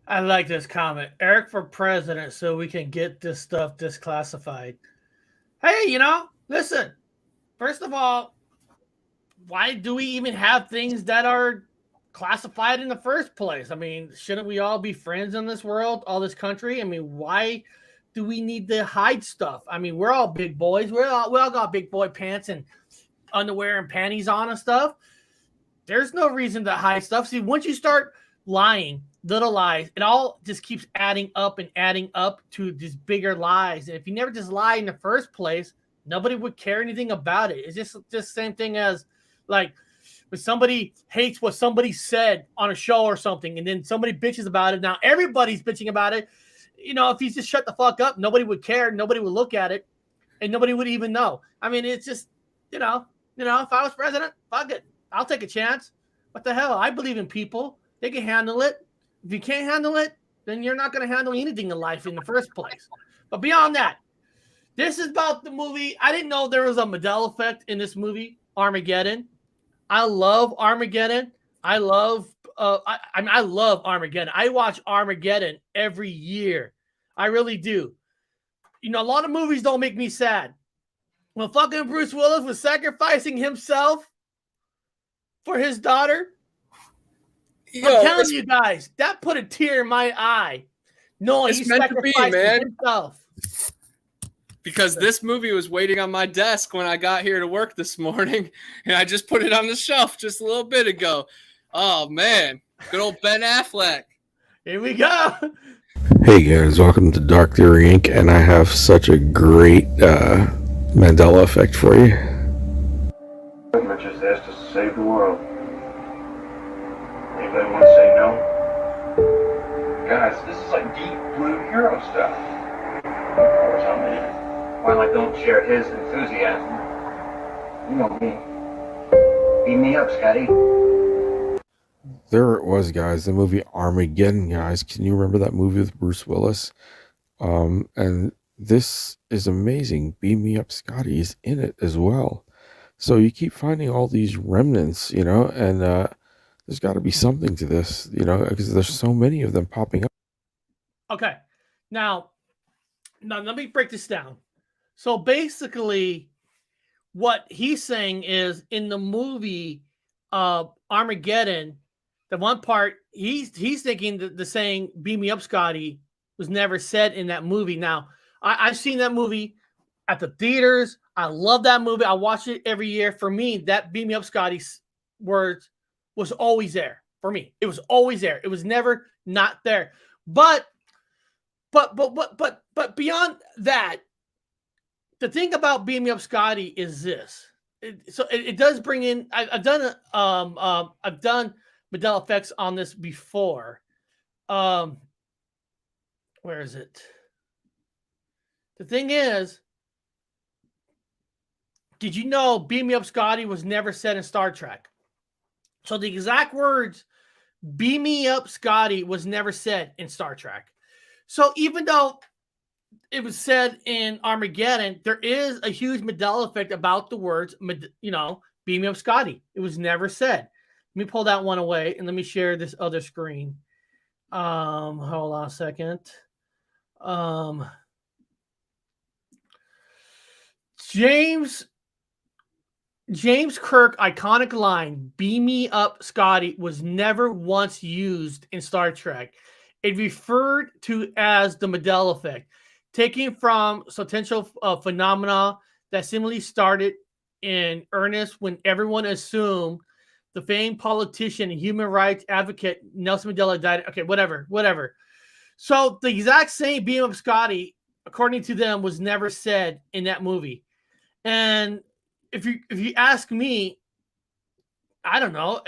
I like this comment. Eric for president, so we can get this stuff disclassified. Hey, listen, first of all, why do we even have things that are classified in the first place? I mean, shouldn't we all be friends in this world, all this country? I mean, why do we need to hide stuff? I mean, we're all big boys. We all got big boy pants and underwear and panties on and stuff. There's no reason to hide stuff. See, once you start lying, little lies, it all just keeps adding up to these bigger lies. And if you never just lie in the first place, Nobody would care anything about it. It's just same thing as like when somebody hates what somebody said on a show or something, and then somebody bitches about it. Now everybody's bitching about it. If you just shut the fuck up, nobody would care. Nobody would look at it, and nobody would even know. I mean, it's just, if I was president, fuck it. I'll take a chance. What the hell? I believe in people. They can handle it. If you can't handle it, then you're not going to handle anything in life in the first place. But beyond that, this is about the movie. I didn't know there was a Mandela effect in this movie, Armageddon. I love Armageddon. I love Armageddon. I watch Armageddon every year. I really do. A lot of movies don't make me sad. When fucking Bruce Willis was sacrificing himself for his daughter, I'm telling you guys, that put a tear in my eye. No, he's meant to be, man. Himself. Because this movie was waiting on my desk when I got here to work this morning, and I just put it on the shelf just a little bit ago. Oh, man. Good old Ben Affleck. Here we go. Hey, guys. Welcome to Dark Theory Inc., and I have such a great Mandela effect for you. Government just asked us to save the world. Anybody want to say no? Guys, this is like deep blue hero stuff. Of course, I'm in. While I don't share his enthusiasm, you know me. Beam me up, Scotty. There it was, guys. The movie Armageddon, guys. Can you remember that movie with Bruce Willis? And this is amazing. Beam Me Up, Scotty is in it as well. So you keep finding all these remnants, and there's got to be something to this, because there's so many of them popping up. Okay. Now let me break this down. So basically, what he's saying is in the movie Armageddon, the one part he's thinking that the saying "Beam me up, Scotty" was never said in that movie. Now I've seen that movie at the theaters. I love that movie. I watch it every year. For me, that "Beam me up, Scotty" words was always there. For me, it was always there. It was never not there. But beyond that, the thing about Beam Me Up, Scotty is this. It does bring in. I've done Mandela effects on this before. Where is it? The thing is, did you know "Beam Me Up, Scotty" was never said in Star Trek? So the exact words "Beam Me Up, Scotty" was never said in Star Trek. So even though it was said in Armageddon, there is a huge Mandela effect about the words, "Beam Me Up, Scotty." It was never said. Let me pull that one away and let me share this other screen. Hold on a second. James Kirk iconic line, "Beam me up, Scotty," was never once used in Star Trek. It referred to as the Mandela effect, taken from potential phenomena that similarly started in earnest when everyone assumed the famed politician and human rights advocate Nelson Mandela died. Okay, whatever. So the exact same "Beam up, Scotty," according to them, was never said in that movie. And if you ask me, I don't know.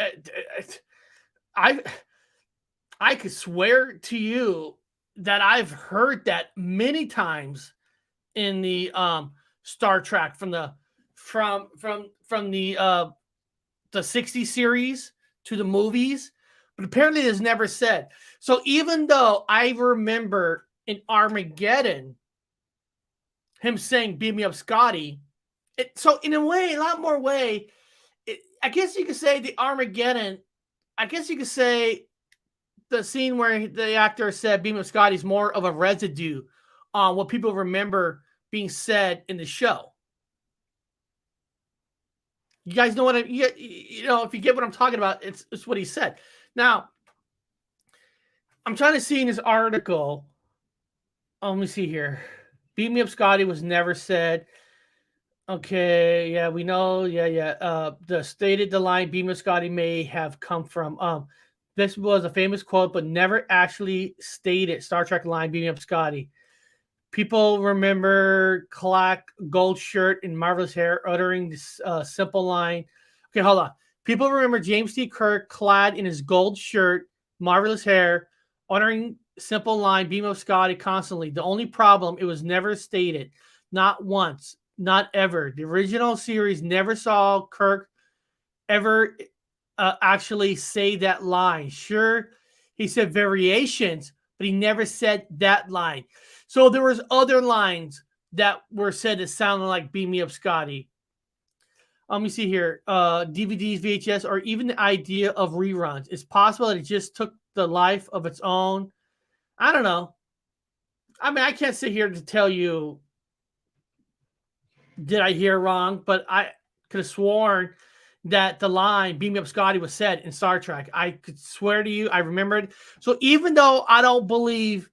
I could swear to you that I've heard that many times in the Star Trek from the 60 series to the movies, but apparently it's never said. So even though I remember in Armageddon him saying "Beam me up, Scotty," so in a way, a lot more way, I guess you could say the Armageddon, I guess you could say the scene where the actor said "Beam me up, Scotty" is more of a residue on what people remember being said in the show. You guys know what if you get what I'm talking about, it's what he said. Now, I'm trying to see in this article. Let me see here. "Beam me up, Scotty" was never said. Okay, yeah, we know. Yeah. The line "Beam me up, Scotty" may have come from. This was a famous quote, but never actually stated Star Trek line "Beam me up, Scotty." People remember Clack gold shirt and marvelous hair uttering this simple line. Okay, hold on. People remember James T. Kirk clad in his gold shirt, marvelous hair, uttering simple line, beam of Scotty constantly. The only problem, it was never stated. Not once. Not ever. The original series never saw Kirk ever actually say that line. Sure, he said variations, but he never said that line. So there was other lines that were said that sounded like "Beam Me Up, Scotty." Let me see here. DVDs, VHS, or even the idea of reruns. It's possible that it just took the life of its own. I don't know. I mean, I can't sit here to tell you did I hear wrong, but I could have sworn that the line "Beam Me Up, Scotty" was said in Star Trek. I could swear to you, I remembered. So even though I don't believe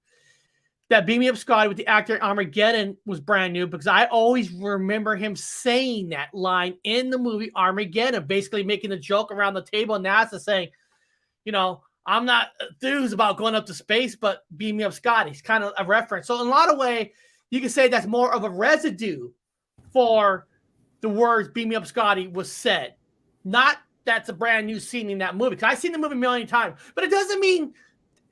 that "Beam Me Up, Scotty" with the actor Armageddon was brand new, because I always remember him saying that line in the movie Armageddon, basically making a joke around the table and NASA saying, you know, I'm not enthused about going up to space, but "Beam Me Up, Scotty." It's kind of a reference. So in a lot of ways, you can say that's more of a residue for the words "Beam Me Up, Scotty" was said. Not that's a brand new scene in that movie. Because I've seen the movie a million times, but it doesn't mean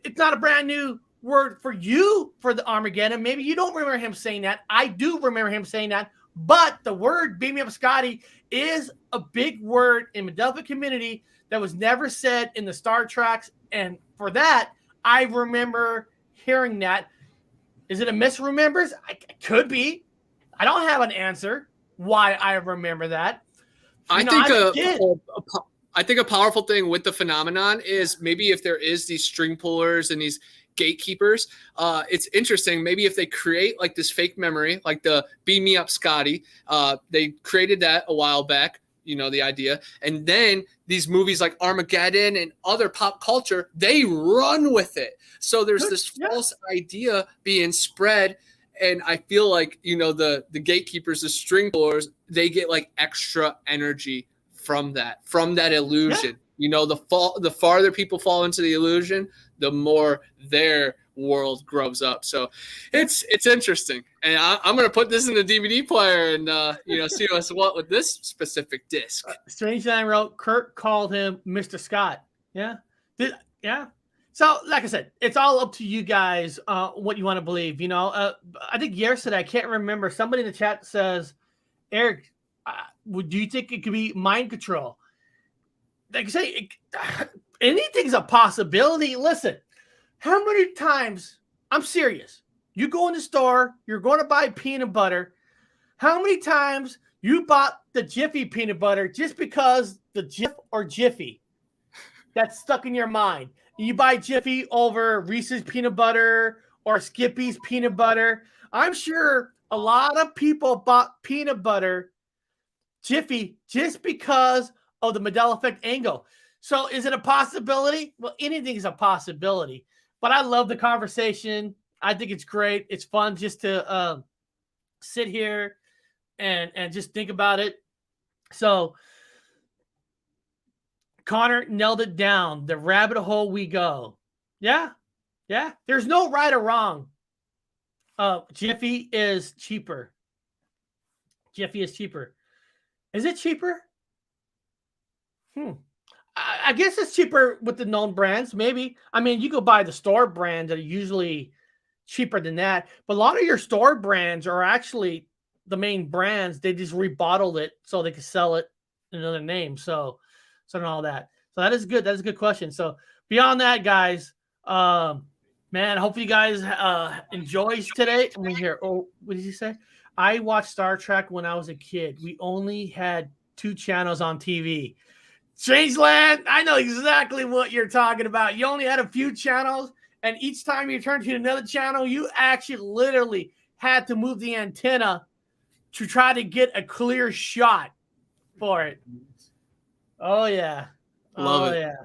it's not a brand new word for you for the Armageddon. Maybe you don't remember him saying that. I do remember him saying that. But the word "Beam Me Up, Scotty" is a big word in the Mandela community that was never said in the Star Treks. And for that, I remember hearing that. Is it a misremembers? It could be. I don't have an answer why I remember that. I think a powerful thing with the phenomenon is maybe if there is these string pullers and these gatekeepers, it's interesting. Maybe if they create like this fake memory, like the "Beam Me Up, Scotty," they created that a while back, you know, the idea. And then these movies like Armageddon and other pop culture, they run with it. So there's this false idea being spread. And I feel like, you know, the gatekeepers, the string pullers, they get like extra energy from that illusion. Yeah. You know, the farther people fall into the illusion, the more their world grows up. So it's interesting. And I'm going to put this in the DVD player and, you know, see what's what with this specific disc. Strange Line wrote, Kirk called him Mr. Scott. Yeah. Yeah. So, like I said, it's all up to you guys what you want to believe. You know, I think yesterday, I can't remember, somebody in the chat says, Eric, do you think it could be mind control? Like I say, anything's a possibility. Listen, how many times, I'm serious, you go in the store, you're going to buy peanut butter. How many times you bought the Jiffy peanut butter just because the Jif or Jiffy that's stuck in your mind? You buy Jiffy over Reese's peanut butter or Skippy's peanut butter. I'm sure a lot of people bought peanut butter, Jiffy, just because of the Mandela effect angle. So is it a possibility? Well, anything is a possibility. But I love the conversation. I think it's great. It's fun just to sit here and just think about it. So Connor nailed it down. The rabbit hole we go. Yeah. There's no right or wrong. Jiffy is cheaper. Jiffy is cheaper. Is it cheaper? I guess it's cheaper with the known brands, maybe. I mean, you go buy the store brands that are usually cheaper than that. But a lot of your store brands are actually the main brands. They just rebottled it so they could sell it in another name. So and all that. So that is good. That is a good question. So beyond that, guys, man, hopefully you guys enjoys today. Let me hear. Oh, what did you say? I watched Star Trek when I was a kid. We only had 2 channels on TV. Strangeland, I know exactly what you're talking about. You only had a few channels, and each time you turned to another channel, you actually literally had to move the antenna to try to get a clear shot for it. Oh, yeah. Love it. Yeah.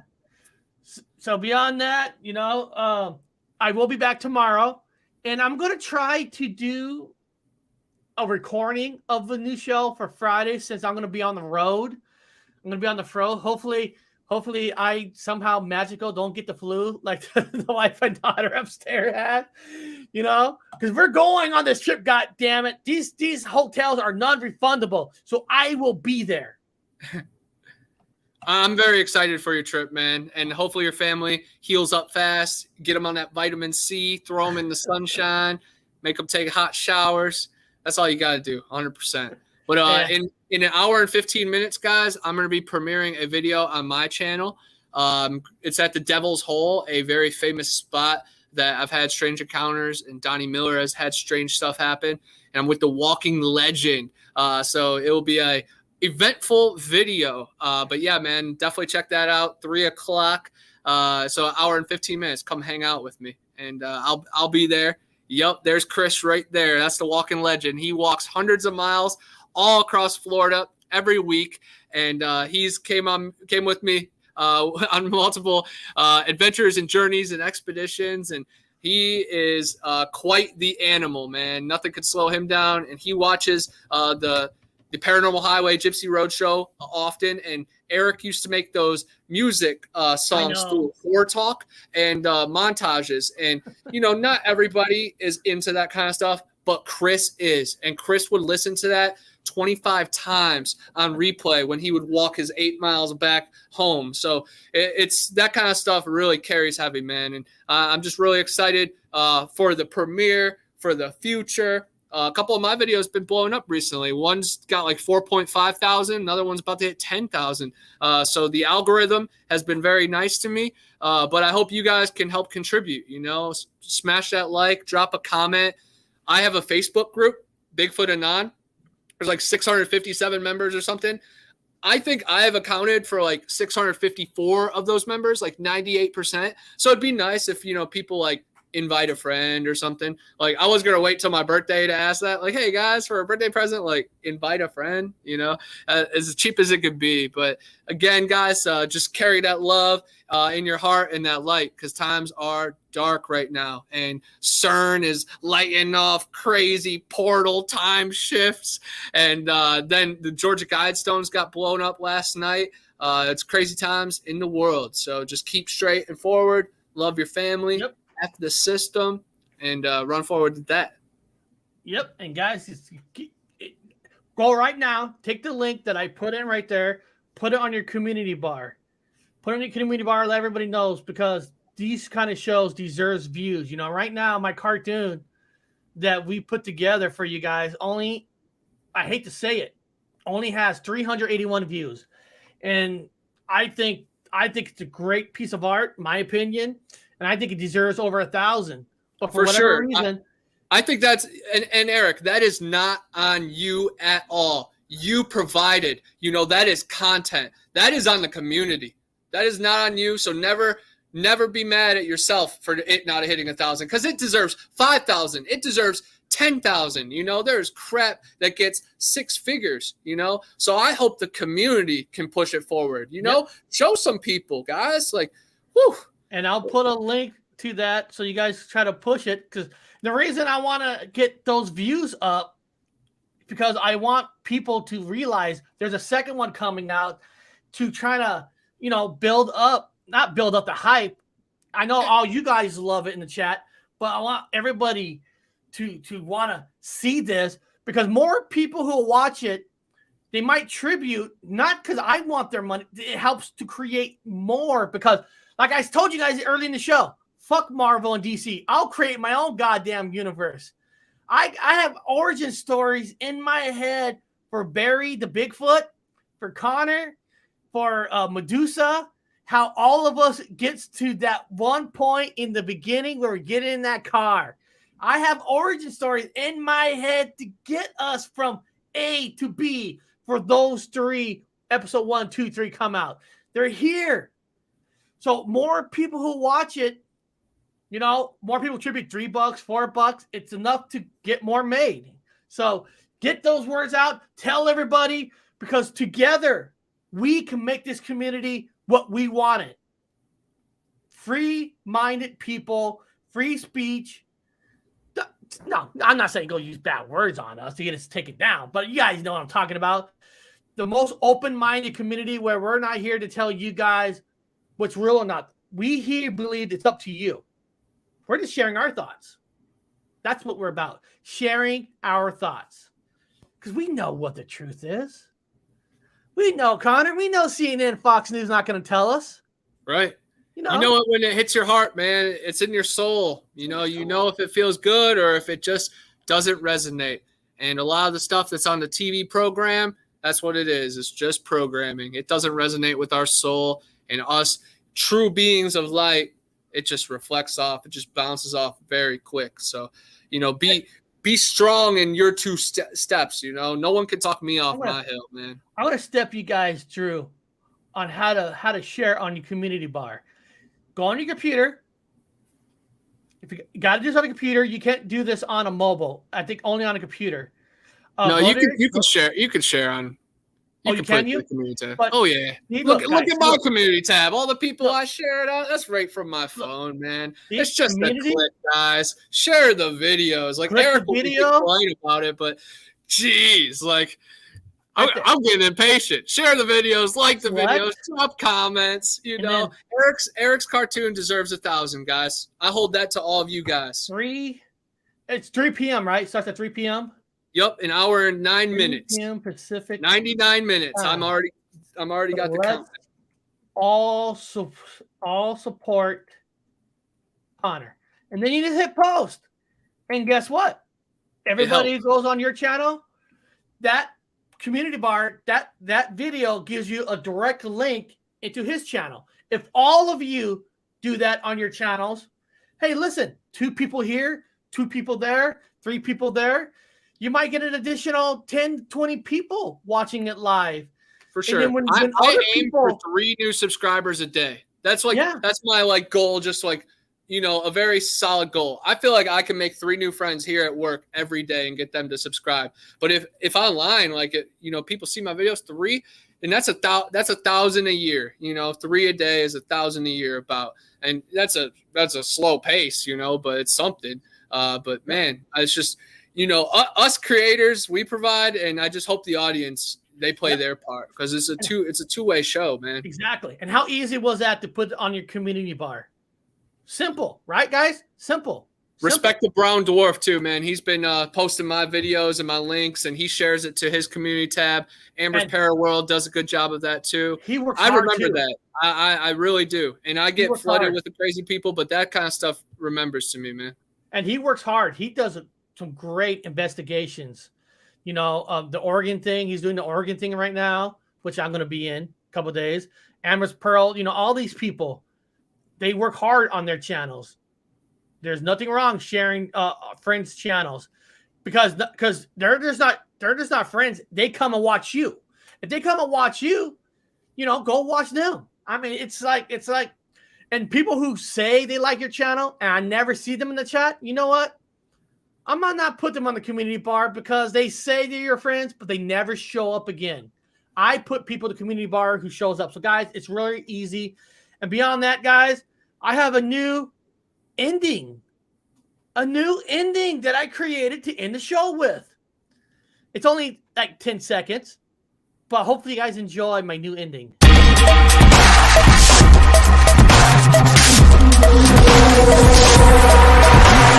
So beyond that, you know, I will be back tomorrow, and I'm going to try to do a recording of the new show for Friday since I'm going to be on the road. I'm going to be on the road. Hopefully I somehow magical don't get the flu like the wife and daughter upstairs had. You know, because we're going on this trip. God damn it! These hotels are non-refundable, so I will be there. I'm very excited for your trip, man, and hopefully your family heals up fast. Get them on that vitamin C. Throw them in the sunshine. Make them take hot showers. That's all you got to do, 100%. But in an hour and 15 minutes, guys, I'm going to be premiering a video on my channel. It's at the Devil's Hole, a very famous spot that I've had strange encounters, and Donnie Miller has had strange stuff happen. And I'm with the walking legend. So it will be a eventful video. But yeah, man, definitely check that out. 3 o'clock. So an hour and 15 minutes. Come hang out with me. And I'll be there. Yep, there's Chris right there. That's the walking legend. He walks hundreds of miles all across Florida every week. And he's came with me on multiple adventures and journeys and expeditions. And he is quite the animal, man. Nothing could slow him down. And he watches the Paranormal Highway Gypsy Roadshow often. And Eric used to make those music songs through horror talk and montages. And, you know, not everybody is into that kind of stuff, but Chris is. And Chris would listen to that 25 times on replay when he would walk his 8 miles back home. So it's that kind of stuff really carries heavy, man. And I'm just really excited for the premiere, for the future. A couple of my videos been blowing up recently. One's got like 4.5 thousand. Another one's about to hit 10,000. So the algorithm has been very nice to me. But I hope you guys can help contribute. You know, smash that like, drop a comment. I have a Facebook group, Bigfoot Anon. There's like 657 members or something. I think I have accounted for like 654 of those members, like 98%. So it'd be nice if, you know, people like invite a friend or something. Like I was going to wait till my birthday to ask that. Like, hey guys, for a birthday present, like invite a friend, you know, as cheap as it could be. But again, guys, just carry that love in your heart and that light, because times are dark right now. And CERN is lighting off crazy portal time shifts. And then the Georgia Guidestones got blown up last night. It's crazy times in the world. So just keep straight and forward. Love your family. Yep. F the system, and run forward with that. Yep. And guys, go right now. Take the link that I put in right there. Put it on your community bar. Put it on your community bar. Let everybody knows, because these kind of shows deserves views. You know, right now my cartoon that we put together for you guys only, I hate to say it, only has 381 views, and I think it's a great piece of art, my opinion. And I think it deserves over 1,000. But for whatever reason, I think that's and Eric, that is not on you at all. You provided, you know, that is content. That is on the community. That is not on you. So never be mad at yourself for it not hitting 1,000, because it deserves 5,000. It deserves 10,000. You know, there's crap that gets 6 figures, you know. So I hope the community can push it forward. You know, show some people, guys. Like, whew. And I'll put a link to that so you guys try to push it, because the reason I want to get those views up, because I want people to realize there's a second one coming out to try to, you know, not build up the hype. I know all you guys love it in the chat, but I want everybody to want to see this, because more people who will watch it, they might tribute, not because I want their money. It helps to create more, because like I told you guys early in the show, fuck Marvel and DC. I'll create my own goddamn universe. I have origin stories in my head for Barry the Bigfoot, for Connor, for Medusa, how all of us gets to that one point in the beginning where we get in that car. I have origin stories in my head to get us from A to B for those 3, episode 1, 2, 3 come out. They're here. So more people who watch it, you know, more people tribute $3, $4. It's enough to get more made. So get those words out. Tell everybody, because together we can make this community what we want it. Free-minded people, free speech. No, I'm not saying go use bad words on us to get us taken down, but you guys know what I'm talking about. The most open-minded community where we're not here to tell you guys what's real or not. We here believe it's up to you. We're just sharing our thoughts. That's what we're about. Sharing our thoughts. Because we know what the truth is. We know, Connor. We know CNN, Fox News not going to tell us. Right. You know it when it hits your heart, man. It's in your soul. You know if it feels good or if it just doesn't resonate. And a lot of the stuff that's on the TV program, that's what it is. It's just programming. It doesn't resonate with our soul, and us true beings of light. It just reflects off. It just bounces off very quick. So, be strong in your two steps. No one can talk me off my hill, man. I want to step you guys through on how to share on your community bar. Go on your computer. If you got to do this on a computer, you can't do this on a mobile. I think only on a computer. No, you can share. You can share on. You can put the community tab. But look at my community tab. All the people I shared on. That's right from my phone, man. It's just a click, guys. Share the videos. Like Eric will complain about it, but geez, like. I'm getting impatient. Share the videos, like the videos, drop comments. Eric's cartoon deserves 1,000, guys. I hold that to all of you guys. It's 3 p.m., right? Starts at 3 p.m. Yep, an hour and 9 minutes. 3 p.m. Pacific. 99 minutes. I'm already got the count. All support Connor, and then you just hit post, and guess what? Everybody who goes on your channel, that community bar, that video gives you a direct link into his channel. If all of you do that on your channels, hey, listen, 2 people here, 2 people there, 3 people there, you might get an additional 10, 20 people watching it live. For sure. And then I aim for 3 new subscribers a day. That's that's my goal, just a very solid goal. I feel like I can make 3 new friends here at work every day and get them to subscribe. But if online, people see my videos 3, and that's 1,000 a year. 3 a day is 1,000 a year about, and that's a slow pace, but it's something. But man, it's just us creators, we provide, and I just hope the audience they play their part because it's a two-way show, man. Exactly. And how easy was that to put on your community bar? Simple, right, guys? Simple. Respect the brown dwarf too, man. He's been posting my videos and my links, and he shares it to his community tab. Amber's Paraworld does a good job of that too. He works I hard remember too. that. I really do, and I get flooded with the crazy people, but that kind of stuff remembers to me, man. And he works hard. He does some great investigations. The Oregon thing. He's doing the Oregon thing right now, which I'm going to be in a couple of days. Amber's Pearl. All these people. They work hard on their channels. There's nothing wrong sharing friends' channels because they're just not friends. They come and watch you. If they come and watch you, go watch them. I mean, it's like, and people who say they like your channel and I never see them in the chat. You know what? I might not put them on the community bar because they say they're your friends, but they never show up again. I put people in the community bar who shows up. So guys, it's really easy. And beyond that, guys, I have a new ending that I created to end the show with. It's only like 10 seconds, but hopefully you guys enjoy my new ending.